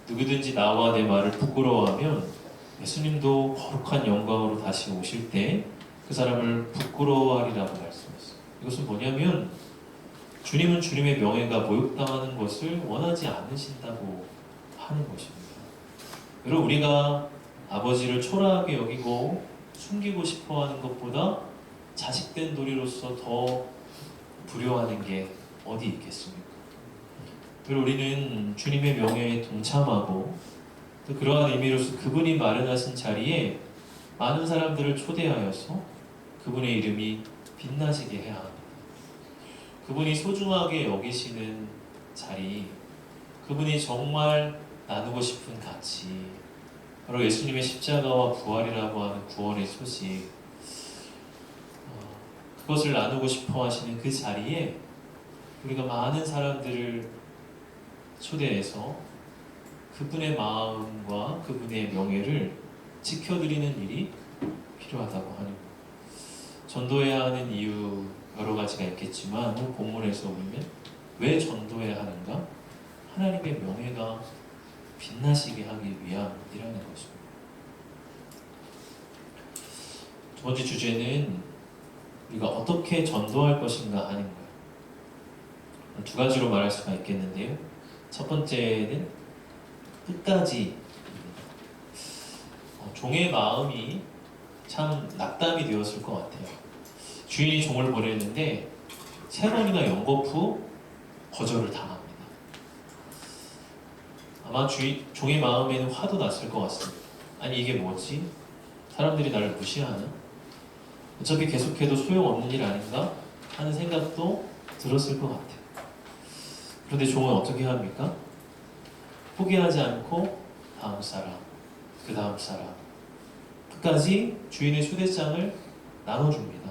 누구든지 나와 내 말을 부끄러워하면 예수님도 거룩한 영광으로 다시 오실 때 그 사람을 부끄러워하리라고 말씀했어요. 이것은 뭐냐면 주님은 주님의 명예가 모욕당하는 것을 원하지 않으신다고 하는 것입니다. 여러분 우리가 아버지를 초라하게 여기고 숨기고 싶어하는 것보다 자식된 도리로서 더 두려워하는 게 어디 있겠습니까? 그리고 우리는 주님의 명예에 동참하고 또 그러한 의미로서 그분이 마련하신 자리에 많은 사람들을 초대하여서 그분의 이름이 빛나시게 해야 합니다. 그분이 소중하게 여기시는 자리, 그분이 정말 나누고 싶은 가치, 바로 예수님의 십자가와 부활이라고 하는 구원의 소식, 그것을 나누고 싶어 하시는 그 자리에 우리가 많은 사람들을 초대해서 그분의 마음과 그분의 명예를 지켜드리는 일이 필요하다고 하는 것. 전도해야 하는 이유 여러 가지가 있겠지만 오늘 본문에서 보면 왜 전도해야 하는가? 하나님의 명예가 빛나시게 하기 위함이라는 것입니다. 두 번째 주제는 우리가 어떻게 전도할 것인가 하는 거예요. 두 가지로 말할 수가 있겠는데요. 첫 번째는 끝까지 종의 마음이 참 낙담이 되었을 것 같아요. 주인이 종을 보냈는데 3번이나 연겁 후 거절을 당합니다. 아마 종의 마음에는 화도 났을 것 같습니다. 아니 이게 뭐지? 사람들이 나를 무시하나? 어차피 계속해도 소용없는 일 아닌가? 하는 생각도 들었을 것 같아요. 그런데 종은 어떻게 합니까? 포기하지 않고 다음 사람, 그 다음 사람 끝까지 주인의 초대장을 나눠줍니다.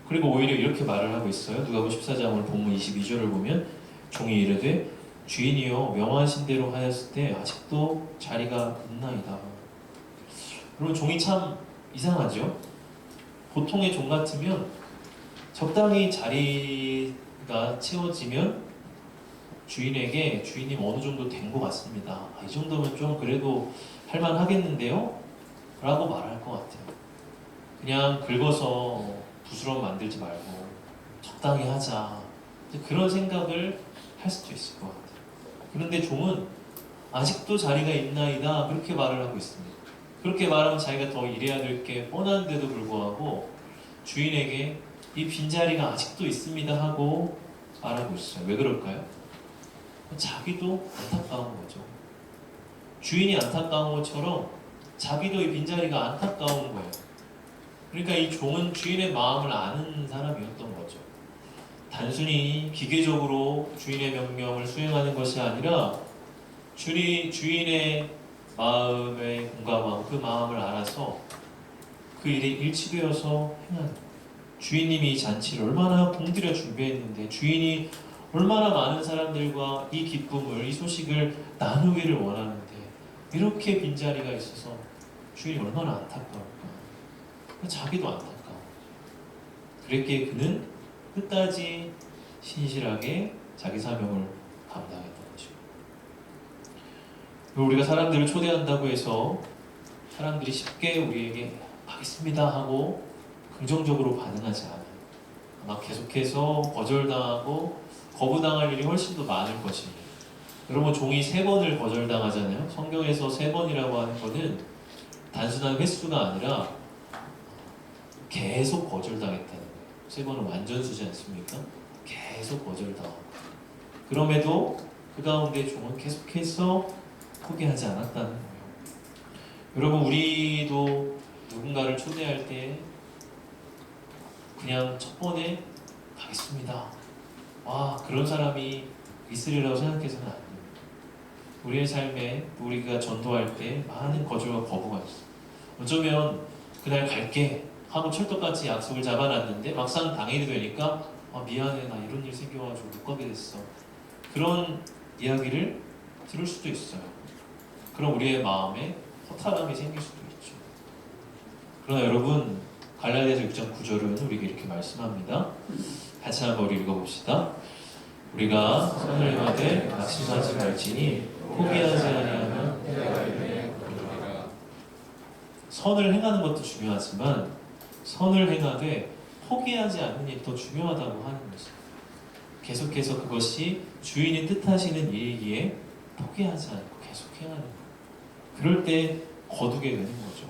그리고 오히려 이렇게 말을 하고 있어요. 누가복음 14장 본문 22절을 보면 종이 이르되 주인이여 명하신 대로 하였을 때 아직도 자리가 있나이다. 여러분 종이 참 이상하죠? 보통의 종 같으면 적당히 자리가 채워지면 주인에게 주인님 어느 정도 된 것 같습니다. 이 정도면 좀 그래도 할만하겠는데요? 라고 말할 것 같아요. 그냥 긁어서 부스럼 만들지 말고 적당히 하자. 그런 생각을 할 수도 있을 것 같아요. 그런데 종은 아직도 자리가 있나이다. 그렇게 말을 하고 있습니다. 그렇게 말하면 자기가 더 일해야 될 게 뻔한데도 불구하고 주인에게 이 빈자리가 아직도 있습니다 하고 말하고 있어요. 왜 그럴까요? 자기도 안타까운 거죠. 주인이 안타까운 것처럼 자기도 이 빈자리가 안타까운 거예요. 그러니까 이 종은 주인의 마음을 아는 사람이었던 거죠. 단순히 기계적으로 주인의 명령을 수행하는 것이 아니라 주인의 마음에 공감하고 그 마음을 알아서 그 일에 일치되어서 행하는 거예요. 주인님이 이 잔치를 얼마나 공들여 준비했는데 주인이 얼마나 많은 사람들과 이 기쁨을, 이 소식을 나누기를 원하는데 이렇게 빈자리가 있어서 주인이 얼마나 안타까울까. 자기도 안타까워. 그랬기에 그는 끝까지 신실하게 자기 사명을 감당했던 것입니다. 우리가 사람들을 초대한다고 해서 사람들이 쉽게 우리에게 하겠습니다 하고 긍정적으로 반응하지 않아요. 아마 계속해서 거절당하고 거부당할 일이 훨씬 더 많을 것입니다. 여러분 종이 3번을 거절당하잖아요. 성경에서 3번이라고 하는 것은 단순한 횟수가 아니라 계속 거절당했다는 거예요. 3번은 완전수지 않습니까? 계속 거절당하고 그럼에도 그 가운데 종은 계속해서 포기하지 않았다는 거예요. 여러분 우리도 누군가를 초대할 때 그냥 첫 번에 가겠습니다. 와 그런 사람이 있으리라고 생각해서는 안 돼요. 우리의 삶에 우리가 전도할 때 많은 거절과 거부가 있어요. 어쩌면 그날 갈게 하고 철떡같이 약속을 잡아놨는데 막상 당일이 되니까 미안해 나 이런 일 생겨가지고 못 가게 됐어. 그런 이야기를 들을 수도 있어요. 그럼 우리의 마음에 허탈함이 생길 수도 있죠. 그러나 여러분 갈라디아서 6장 9절은 우리에게 이렇게 말씀합니다. 같이 한번 우리 읽어봅시다. 우리가 선을 행하되 낙심하지 말지니 포기하지 아니하면 선을 행하는 것도 중요하지만 선을 행하되 포기하지 않는 일이 더 중요하다고 하는 것입니다. 계속해서 그것이 주인이 뜻하시는 일이기에 포기하지 않고 계속 행하는 것. 그럴 때 거두게 되는 거죠.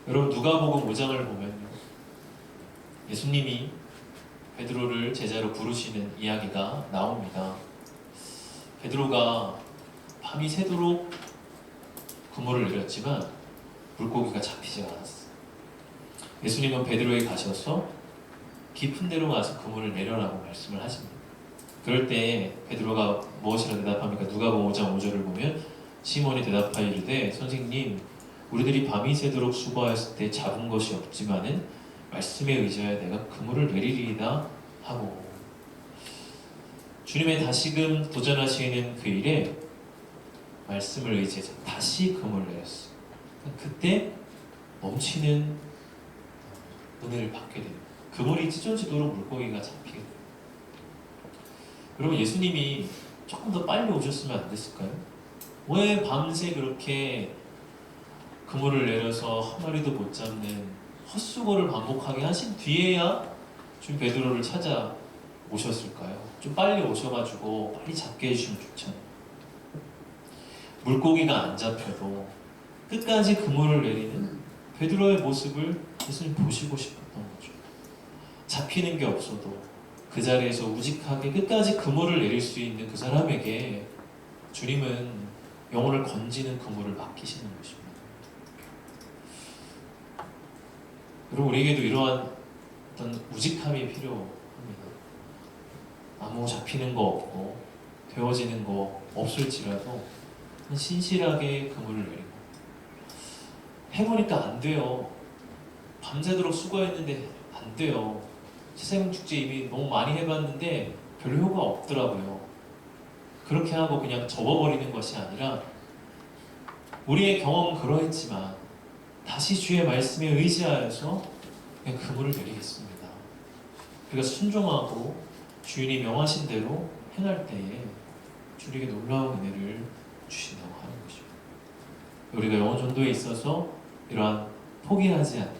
여러분 누가복음 5장을 보면요. 예수님이 베드로를 제자로 부르시는 이야기가 나옵니다. 베드로가 밤이 새도록 그물을 내렸지만 물고기가 잡히지 않았어요. 예수님은 베드로에게 가셔서 깊은 데로 가서 그물을 내려라고 말씀을 하십니다. 그럴 때 베드로가 무엇이라 대답합니까? 누가복음 5장 5절을 보면 시몬이 대답하여 이르되 선생님 우리들이 밤이 새도록 수고하였을 때 잡은 것이 없지만은 말씀에 의지하여 내가 그물을 내리리이다 하고 주님의 다시금 도전하시는 그 일에 말씀을 의지해서 다시 그물을 내렸어요. 그때 넘치는 은혜를 받게 됩니다. 그물이 찢어지도록 물고기가 잡히게 됩니다. 여러분 예수님이 조금 더 빨리 오셨으면 안 됐을까요? 왜 밤새 그렇게 그물을 내려서 한 마리도 못 잡는 헛수고를 반복하게 하신 뒤에야 좀 베드로를 찾아 오셨을까요? 좀 빨리 오셔가지고 빨리 잡게 해주시면 좋잖아요. 물고기가 안 잡혀도 끝까지 그물을 내리는 베드로의 모습을 예수님 보시고 싶었던 거죠. 잡히는 게 없어도 그 자리에서 우직하게 끝까지 그물을 내릴 수 있는 그 사람에게 주님은 영혼을 건지는 그물을 맡기시는 것입니다. 여러분 우리에게도 이러한 어떤 우직함이 필요합니다. 아무 잡히는 거 없고 되어지는 거 없을지라도 신실하게 그물을 내리고 해보니까 안 돼요. 밤새도록 수고했는데 안 돼요. 새생명축제 이미 너무 많이 해봤는데 별 효과 없더라고요. 그렇게 하고 그냥 접어버리는 것이 아니라 우리의 경험은 그러했지만 다시 주의 말씀에 의지하여서 그냥 그물을 내리겠습니다. 우리가 순종하고 주인이 명하신 대로 행할 때에 주님에게 놀라운 은혜를 주신다고 하는 것입니다. 우리가 영혼 전도에 있어서 이러한 포기하지 않는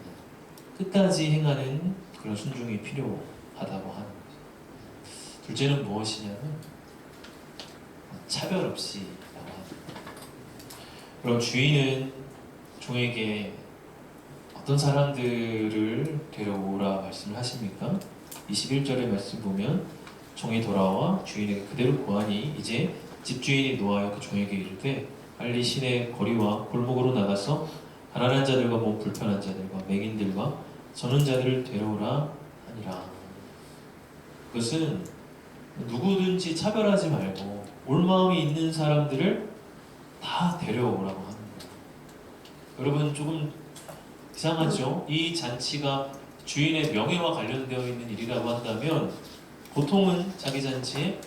끝까지 행하는 그런 순종이 필요하다고 하는 거죠. 둘째는 무엇이냐면 차별 없이라고 합니다. 그럼 주인은 종에게 어떤 사람들을 데려오라 말씀을 하십니까? 21절의 말씀 보면 종이 돌아와 주인에게 그대로 고하니 이제 집주인이 노하여 그 종에게 이르되 빨리 시내 거리와 골목으로 나가서 가난한 자들과 몸 불편한 자들과 맹인들과 저는 자들을 데려오라 하니라. 그것은 누구든지 차별하지 말고 올 마음이 있는 사람들을 다 데려오라고 하는 거예요. 여러분 조금 이상하죠? 이 잔치가 주인의 명예와 관련되어 있는 일이라고 한다면 보통은 자기 잔치에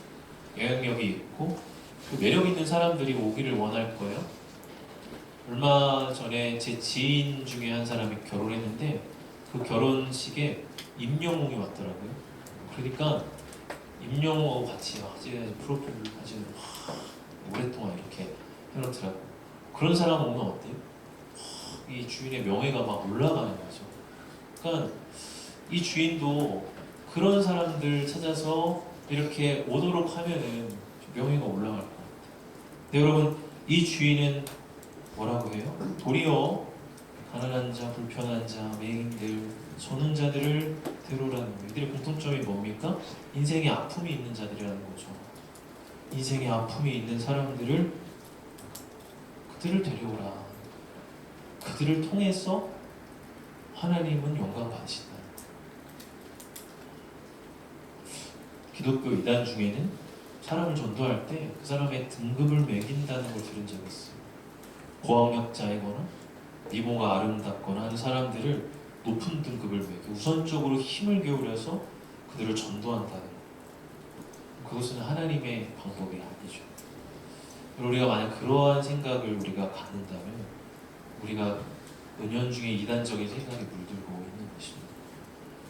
영향력이 있고 그 매력 있는 사람들이 오기를 원할 거예요. 얼마 전에 제 지인 중에 한 사람이 결혼했는데 그 결혼식에 임영웅이 왔더라고요. 그러니까 임영웅하고 같이 프로필을 가지고 오랫동안 이렇게 해놓더라고요. 그런 사람 오면 어때요? 이 주인의 명예가 막 올라가는 거죠. 그러니까 이 주인도 그런 사람들 찾아서 이렇게 오도록 하면은 명예가 올라갈 것 같아요. 근데 여러분 이 주인은 뭐라고 해요? 도리어 가난한 자, 불편한 자, 매인들, 저는 자들을 데려오라는 거예요. 이들의 공통점이 뭡니까? 인생의 아픔이 있는 자들이라는 거죠. 인생의 아픔이 있는 사람들을 그들을 데려오라. 그들을 통해서 하나님은 영광 받으신다. 기독교 이단 중에는 사람을 전도할 때 그 사람의 등급을 매긴다는 걸 들은 적이 있어요. 고학력자이거나 미모가 아름답거나 하는 사람들을 높은 등급을 매겨 우선적으로 힘을 기울여서 그들을 전도한다는 것. 그것은 하나님의 방법이 아니죠. 우리가 만약 그러한 생각을 우리가 갖는다면 우리가 은연중에 이단적인 생각에 물들고 있는 것입니다.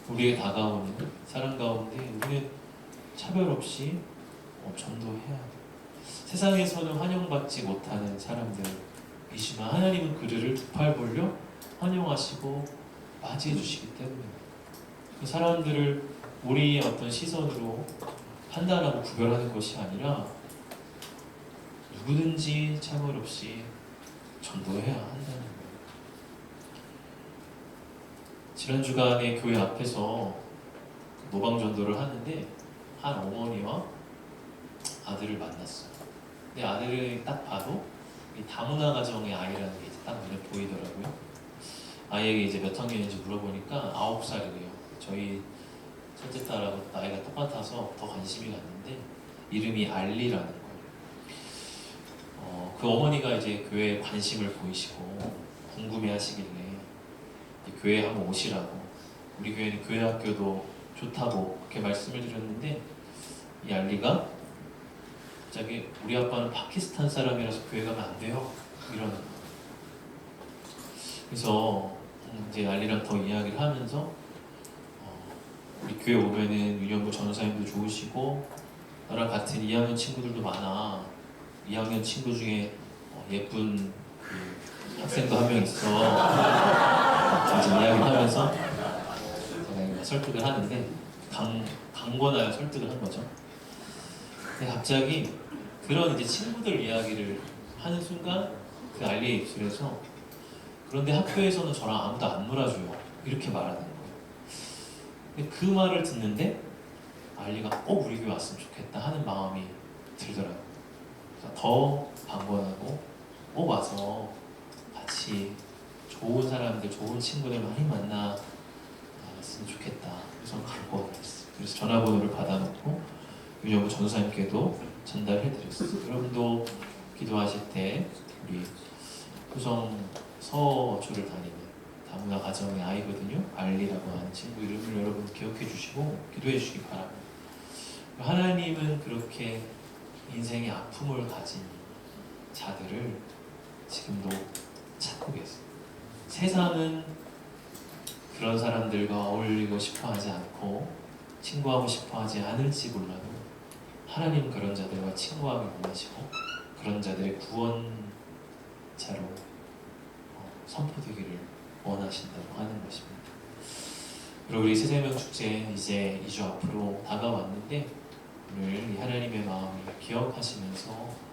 우리의 다가오는 사람 가운데 우리는 차별 없이 전도해야 돼요. 세상에서는 환영받지 못하는 사람들이지만 하나님은 그들을 두 팔 벌려 환영하시고 맞이해 주시기 때문입니다. 그 사람들을 우리의 어떤 시선으로 판단하고 구별하는 것이 아니라 누구든지 차별 없이 전도해야 한다는 거예요. 지난 주간에 교회 앞에서 노방 전도를 하는데 한 어머니와 아들을 만났어요. 근데 아들을 딱 봐도 이 다문화 가정의 아이라는 게 이제 딱 눈에 보이더라고요. 아이에게 이제 몇 학년인지 물어보니까 9살이래요. 저희 첫째 딸하고 나이가 똑같아서 더 관심이 갔는데 이름이 알리라는 거예요. 그 어머니가 이제 교회에 관심을 보이시고 궁금해하시길래 교회에 한번 오시라고, 우리 교회는 교회 학교도 좋다고 그렇게 말씀을 드렸는데 이 알리가 갑자기 우리 아빠는 파키스탄 사람이라서 교회 가면 안 돼요 이러는 거예요. 그래서 이제 알리랑 더 이야기를 하면서 우리 교회 오면은 윤영구 전사님도 좋으시고 나랑 같은 2학년 친구들도 많아. 2학년 친구 중에 예쁜 그 학생도 한 명 있어. 이제 이야기를 하면서 제가 설득을 하는데 강권하여 설득을 한 거죠. 근데 갑자기 그런 이제 친구들 이야기를 하는 순간 그 알리의 입술에서 그런데 학교에서는 저랑 아무도 안 놀아줘요 이렇게 말하는 거예요. 근데 그 말을 듣는데 알리가 꼭 우리 교회 왔으면 좋겠다 하는 마음이 들더라고요. 그래서 더 방문하고 와서 같이 좋은 사람들, 좋은 친구들 많이 만났으면 좋겠다. 그래서 갈고 했어요. 그래서 전화번호를 받아놓고 윤영구 전도사님께도 전달해드렸어요. 여러분도 기도하실 때 우리 후성 서초를 다니는 다문화 가정의 아이거든요. 알리라고 하는 친구 이름을 여러분 기억해 주시고 기도해 주시기 바랍니다. 하나님은 그렇게 인생의 아픔을 가진 자들을 지금도 찾고 계세요. 세상은 그런 사람들과 어울리고 싶어 하지 않고 친구하고 싶어 하지 않을지 몰라도 하나님은 그런 자들과 친구하길 원하시고 그런 자들의 구원자로 선포되기를 원하신다고 하는 것입니다. 그리고 우리 새생명 축제 이제 2주 앞으로 다가왔는데 오늘 이 하나님의 마음을 기억하시면서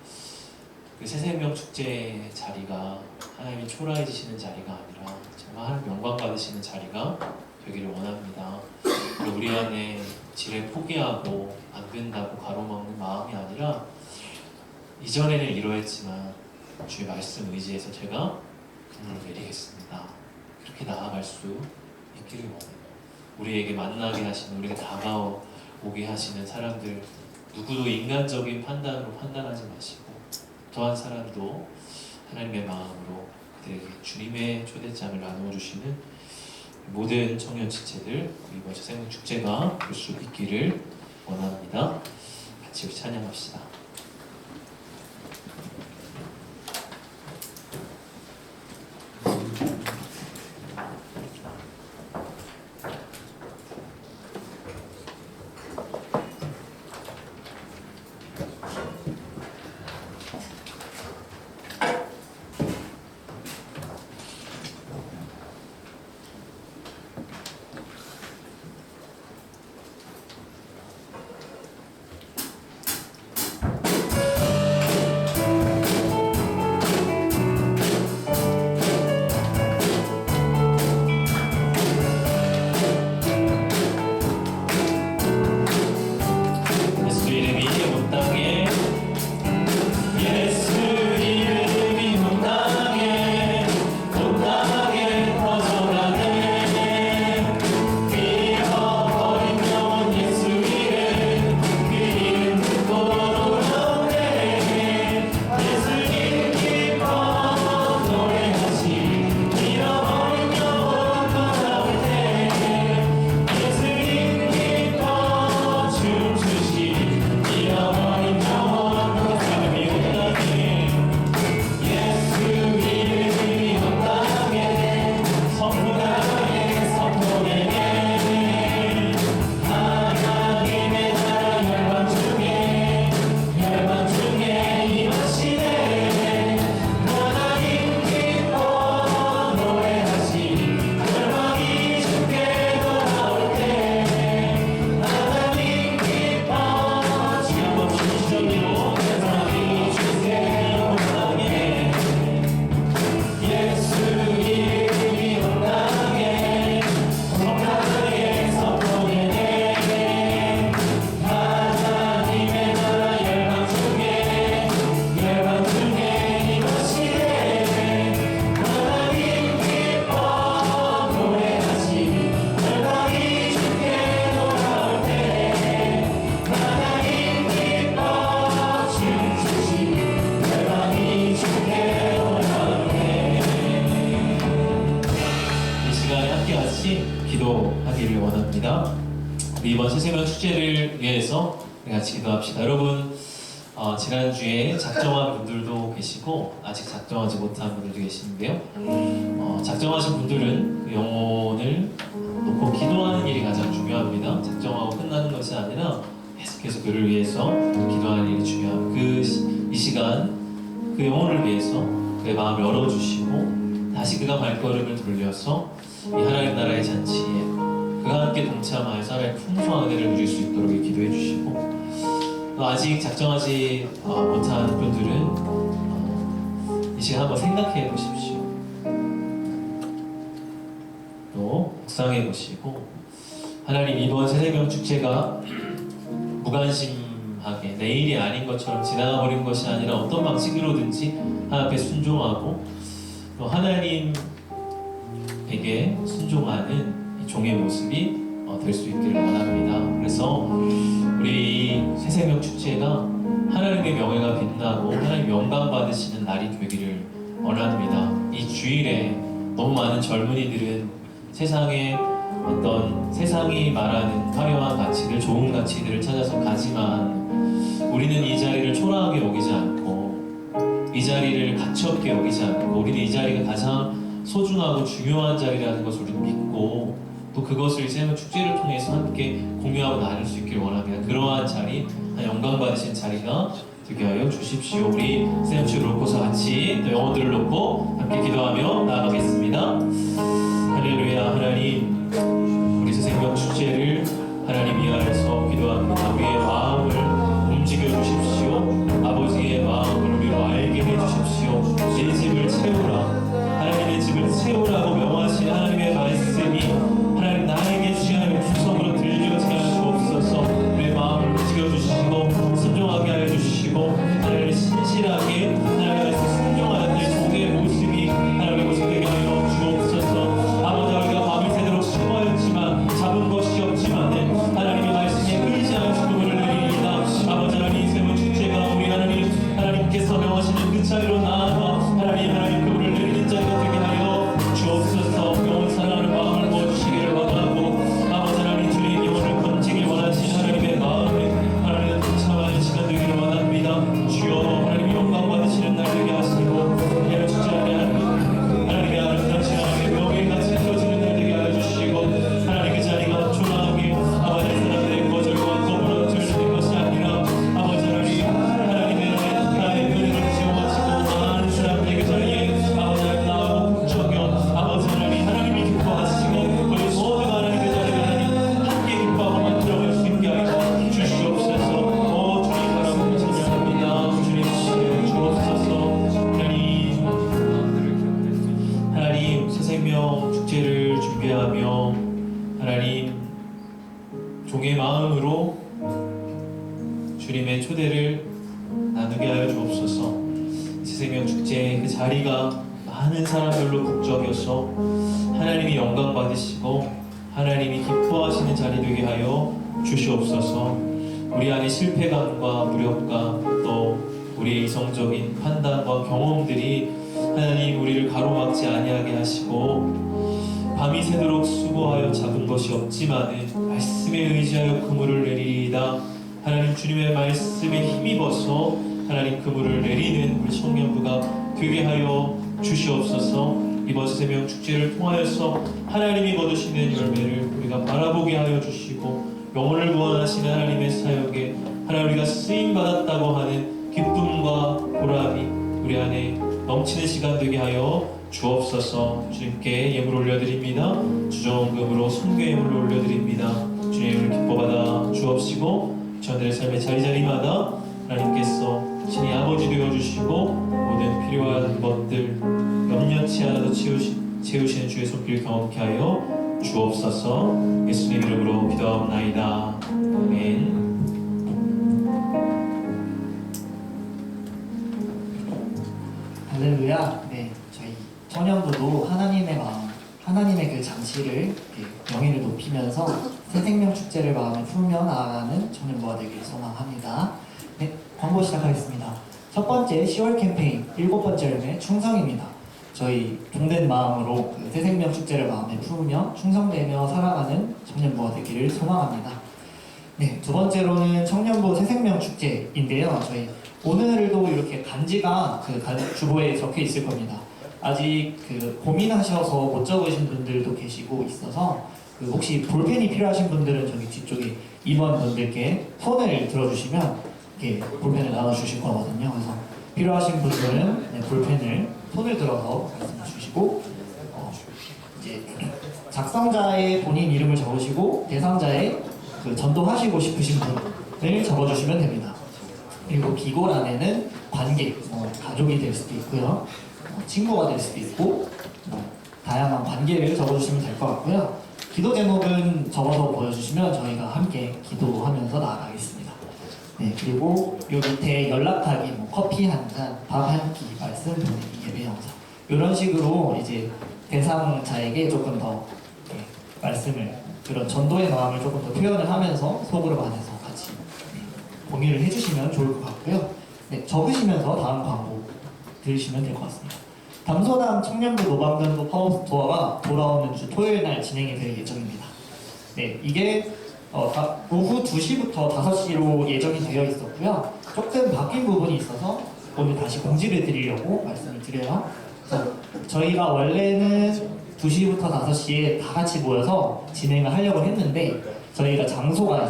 그 새생명 축제 자리가 하나님이 초라해지시는 자리가 아니라 정말 하나님 영광 받으시는 자리가 되기를 원합니다. 그리고 우리 안에 지레 포기하고 안 된다고 가로막는 마음이 아니라 이전에는 이러했지만 주의 말씀 의지해서 제가 금을 내리겠습니다. 그렇게 나아갈 수 있기를 원해요. 우리에게 만나게 하시는, 우리에게 다가오게 하시는 사람들 누구도 인간적인 판단으로 판단하지 마시고 또한 사람도 하나님의 마음으로 그들에게 주님의 초대장을 나누어 주시는 모든 청년 지체들 이번 새생명 축제가 볼 수 있기를 원합니다. 같이 우리 찬양합시다. 기도하기를 원합니다. 우리 이번 새생명 축제를 위해서 우리 같이 기도합시다. 여러분, 지난주에 작정한 분들도 계시고 아직 작정하지 못한 분들도 계시는데요. 작정하신 분들은 그 영혼을 놓고 기도하는 일이 가장 중요합니다. 작정하고 끝나는 것이 아니라 계속해서 그를 위해서 기도하는 일이 중요합니다. 이 시간 그 영혼을 위해서 그의 마음을 열어주시고 다시 그가 발걸음을 돌려서 이 하나님 나라의 잔치에 그가 함께 동참하여 하나님의 풍성한 은혜를 누릴 수 있도록 기도해 주시고, 또 아직 작정하지 못한 분들은 이 시간 한번 생각해 보십시오. 또 묵상해 보시고, 하나님 이번 새생명 축제가 무관심하게 내일이 아닌 것처럼 지나가 버린 것이 아니라 어떤 방식으로든지 하나님 앞에 순종하고 또 하나님에게 순종하는 이 종의 모습이 될 수 있기를 원합니다. 그래서 우리 새생명 축제가 하나님의 명예가 빛나고 하나님 영광 받으시는 날이 되기를 원합니다. 이 주일에 너무 많은 젊은이들은 세상에 어떤 세상이 말하는 화려한 가치들, 좋은 가치들을 찾아서 가지만 우리는 이 자리를 초라하게 여기지 않고 이 자리를 가치없게 여기지 않고 우리는 이 자리가 가장 소중하고 중요한 자리라는 것을 우리는 믿고 또 그것을 새생명 축제를 통해서 함께 공유하고 나눌 수 있기를 원합니다. 그러한 자리, 영광 받으신 자리가 되게 하여 주십시오. 우리 새생명 축제를 놓고서 같이 또 영혼들을 놓고 함께 기도하며 나아가겠습니다. 할렐루야. 하나님, 우리 새생명 축제를 하나님 위하여서 기도합니다. 우리의 마음을 움직여 주십시오. 아버지의 마음을 우리로 알게 해 주십시오. 내 집을 채우라. 하나님의 집을 채우라고 명하신 하나님의 말씀이 하나님 나에게 주시는 구성으로 들려지게 하여 주옵소서. 우리의 마음을 움직여 주시고 순종하게 하여 주시고 하나님을 신실하게 하나님께서 순종하는 내 종의 모습이 하나님의 모습 되게 하여 주옵소서. 아버지, 우리가 밤을 새도록 수고하였지만 잡은 것이 없지만은 하나님의 말씀에 의지하여 죽음을 내리리이다. 아버지 하나님, 새생명 축제가 우리 하나님께서 명하시는 그 자리로 나아가 하나님 그분을 내리는 자리가 되게 하여 주옵소서. 영원 사랑하는 마음을 모아주시기를 원하고 아버지 하나님, 주님 영혼을 건지길 원하신 하나님의 마음에 하나님의 동참하는 시간 되기를 원합니다. 주여, 하나님 영광 받으시는 날 되게 하시고 예를 주지 아니하는 하나님의 아름답신 하나님의 명예가 지켜지는 날 되게 하여 주시고 하나님 그 자리가 초라하게 아버지 사람들의 거절과 거부로 들리는 것이 아니라 아버지 하나님의 은혜를 지어가지고 많은 사람들의 그 자리에 아버지 하나님 나오고 공적여 아버지 하나님이 기뻐하시고 우리 모두가 하나님 그 자리에 하나님 함께 기뻐하고 만들어갈 수 있게 하여 주시옵소서. 주님 바라보고 찬양합니다. 주님 주옵소서. 하나님 새생명 축제를 준비하며 하나님 종의 마음으로 주님의 초대를 나누게 하여 주옵소서. 새생명 축제의 그 자리가 많은 사람들로 북적여서 하나님이 영광 받으시고 하나님이 기뻐하시는 자리 되게 하여 주시옵소서. 우리 안에 실패감과 무력감 또 우리의 이성적인 판단과 경험들이 하나님 우리를 가로막지 아니하게 하시고 밤이 새도록 수고하여 잡은 것이 없지만은 말씀에 의지하여 그물을 내리리이다. 하나님 주님의 말씀에 힘입어서 하나님 그물을 내리는 우리 청년부가 되게 하여 주시옵소서. 이번 새생명 축제를 통하여서 하나님이 거두시는 열매를 우리가 바라보게 하여 주시고 영혼을 구원하시는 하나님의 사역에 하나님 우리가 쓰임받았다고 하는 기쁨과 보람이 우리 안에 넘치는 시간 되게 하여 주옵소서. 주님께 예물 올려드립니다. 주정금으로 선교의 예물을 올려드립니다. 주님의 예물을 기뻐받아 주옵시고 저들의 삶의 자리자리마다 하나님께서 친히 아버지 되어주시고 모든 필요한 것들 염려치 않아도 채우시는 주의 손길을 경험케 하여 주옵소서. 예수님 이름으로 기도하옵나이다. 아멘. 할렐루야. 네, 저희 청년부도 하나님의 마음, 하나님의 그 장치를 명예를 높이면서 새생명 축제를 마음에 품으며 나아가는 청년부가 되길 소망합니다. 네, 광고 시작하겠습니다. 첫 번째 10월 캠페인 7번째 열매 충성입니다. 저희 종된 마음으로 그 새생명 축제를 마음에 품으며 충성되며 살아가는 청년부가 되기를 소망합니다. 네, 두 번째로는 청년부 새생명 축제인데요. 저희 오늘도 이렇게 간지가 그 주보에 적혀 있을 겁니다. 아직 그 고민하셔서 못 적으신 분들도 계시고 있어서 그 혹시 볼펜이 필요하신 분들은 저기 뒤쪽에 2번 분들께 손을 들어주시면 이렇게 볼펜을 나눠주실 거거든요. 그래서 필요하신 분들은 네, 볼펜을 손을 들어서 말씀해 주시고 이제 작성자의 본인 이름을 적으시고 대상자의 그 전도하시고 싶으신 분을 적어주시면 됩니다. 그리고 기고란에는 관계, 가족이 될 수도 있고요, 친구가 될 수도 있고 다양한 관계를 적어주시면 될 것 같고요. 기도 제목은 적어서 보여주시면 저희가 함께 기도하면서 나아가겠습니다. 네, 그리고 요 밑에 연락하기, 커피 한 잔, 밥 한 끼, 말씀 보내기, 예배 영상 이런 식으로 이제 대상자에게 조금 더 말씀을 그런 전도의 마음을 조금 더 표현을 하면서 소그룹 안에서 같이 공유를 해주시면 좋을 것 같고요. 네, 적으시면서 다음 광고 들으시면 될 것 같습니다. 담소담 청년부 노방전도 팝업 투어가 돌아오는 주 토요일 날 진행이 될 예정입니다. 네, 이게 오후 2시부터 5시로 예정이 되어 있었고요. 조금 바뀐 부분이 있어서 오늘 다시 공지를 드리려고 말씀을 드려요. 그래서 저희가 원래는 2시부터 5시에 다 같이 모여서 진행을 하려고 했는데 저희가 장소가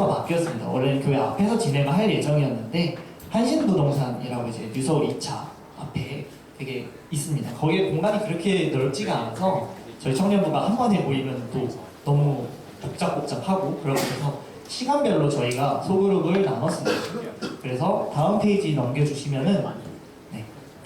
바뀌었습니다. 원래는 교회 앞에서 진행을 할 예정이었는데 한신부동산이라고 이제 뉴서울 2차 앞에 되게 있습니다. 거기에 공간이 그렇게 넓지가 않아서 저희 청년부가 한 번에 모이면 또 너무 복잡복잡하고 그렇게 해서 시간별로 저희가 소그룹을 나눴습니다. 그래서 다음 페이지 넘겨주시면은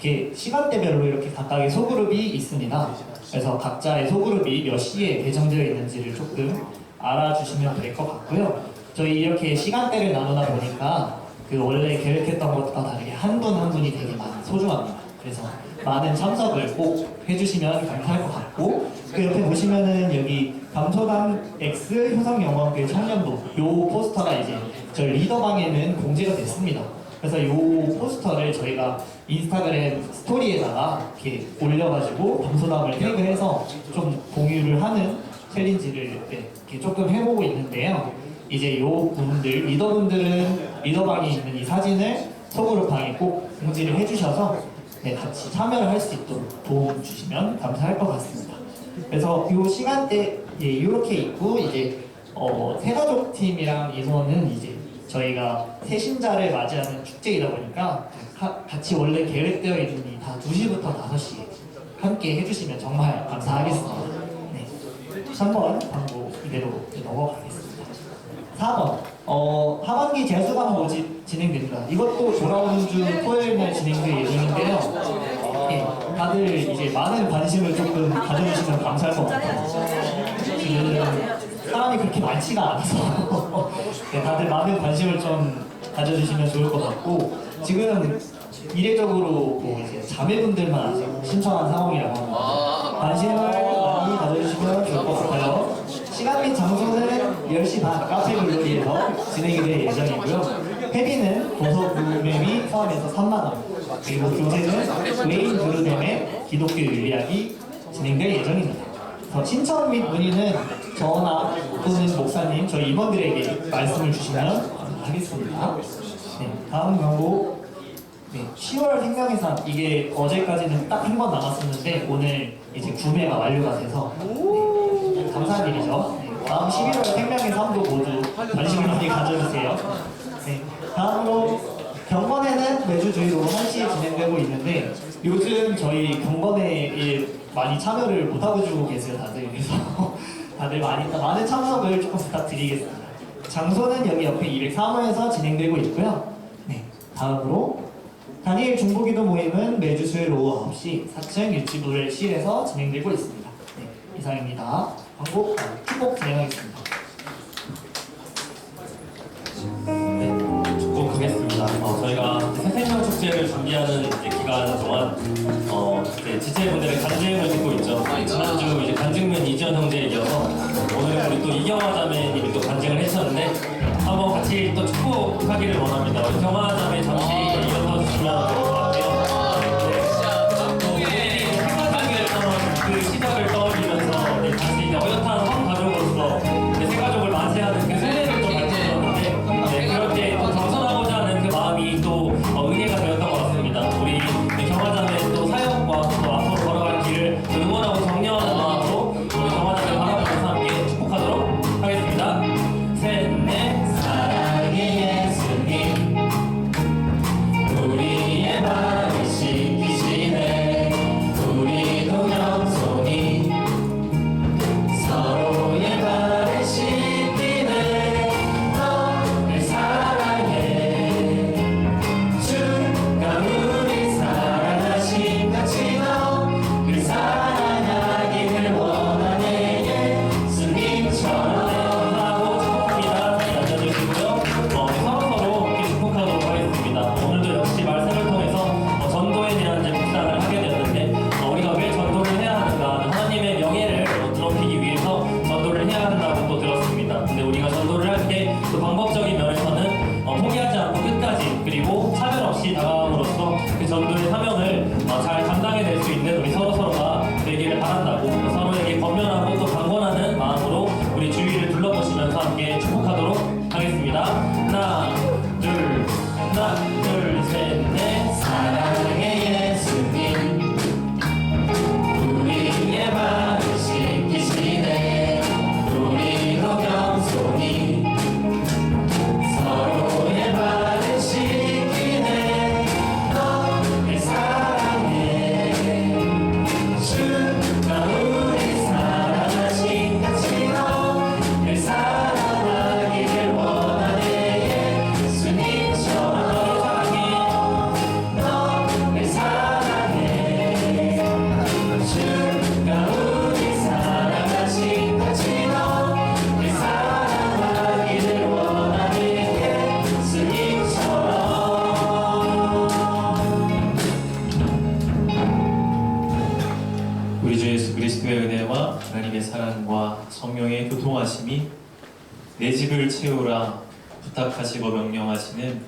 이렇게 시간대별로 이렇게 각각의 소그룹이 있습니다. 그래서 각자의 소그룹이 몇 시에 배정되어 있는지를 조금 알아주시면 될 것 같고요. 저희 이렇게 시간대를 나누다 보니까 그 원래 계획했던 것과 다르게 한 분 한 분이 되게 많이 소중합니다. 그래서 많은 참석을 꼭 해주시면 감사할 것 같고, 그 옆에 보시면은 여기 담소담 X 효성영원교회 청년부 요 포스터가 이제 저희 리더방에는 공지가 됐습니다. 그래서 요 포스터를 저희가 인스타그램 스토리에다가 이렇게 올려가지고 담소담을 태그해서 좀 공유를 하는 챌린지를 이렇게 조금 해보고 있는데요. 이제 요 분들, 리더분들은 리더방에 있는 이 사진을 소그룹방에 꼭 공지를 해주셔서 같이 참여를 할 수 있도록 도움 주시면 감사할 것 같습니다. 그래서 이 시간대 이렇게 있고 이제 새가족 팀이랑 이소는 이제 저희가 새신자를 맞이하는 축제이다 보니까 같이 원래 계획되어 있는 이 다 2시부터 5시에 함께 해주시면 정말 감사하겠습니다. 네, 3번 광고 이대로 넘어가겠습니다. 4번 하반기 재수강 모집 진행됩니다. 이것도 돌아오는 주 토요일 날 진행될 예정인데요. 네, 다들 이제 많은 관심을 조금 가져주시면 감사할 것 같아요. 지금 사람이 그렇게 많지가 않아서 네, 다들 많은 관심을 좀 가져주시면 좋을 것 같고, 지금 이례적으로 뭐 이제 자매분들만 아직 신청한 상황이라고 합니다. 관심을 많이 가져주시면 좋을 것 같아요. 시간 및 장소는 10시 반 카페 글로리에서 진행이 될 예정이고요. 회비는 도서 구매비 포함해서 3만원, 그리고 교재는 웨인 브루뎀의 기독교 윤리학이 진행될 예정입니다. 신청 및 문의는 저나 또는 목사님, 저희 임원들에게 말씀을 주시면 하겠습니다. 네, 다음 광고. 네, 10월 생명의 삶, 이게 어제까지는 딱 한 번 남았었는데 오늘 이제 구매가 완료가 돼서 네, 감사한 일이죠. 네, 다음 11월 생명의 삶도 모두 관심을 많이 가져주세요. 네, 다음으로 경건회는 매주 주의로 1시에 진행되고 있는데 요즘 저희 경건회에 많이 참여를 못하고 주고 계세요, 다들. 그래서 다들 많은 참석을 조금 부탁드리겠습니다. 장소는 여기 옆에 203호에서 진행되고 있고요. 네, 다음으로 다니엘 중보기도 모임은 매주 수요일 오후 9시 4층 유치부실에서 진행되고 있습니다. 네, 이상입니다. 광고 축복 진행하겠습니다. 네, 축복 하겠습니다. 저희가 새생명 축제를 준비하는 이제 기간 동안 이제 지체분들의 간증을 듣고 있죠. 지난주 이제 간증면 이지현 형제에 이어서 오늘은 우리 또 이경화 자매님이 또 간증을 해주셨는데 한번 같이 또 축복하기를 원합니다. 우리 경화 자매 잠시 일어서 주시면 될 것 같아요. 네. 사모하심이 내 집을 채우라 부탁하시고 명령하시는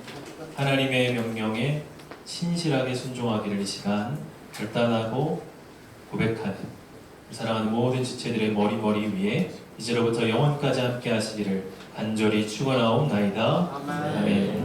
하나님의 명령에 신실하게 순종하기를 이 시간 결단하고 고백하는 사랑하는 모든 지체들의 머리 위에 이제로부터 영원까지 함께 하시기를 간절히 축원하옵나이다. 아멘.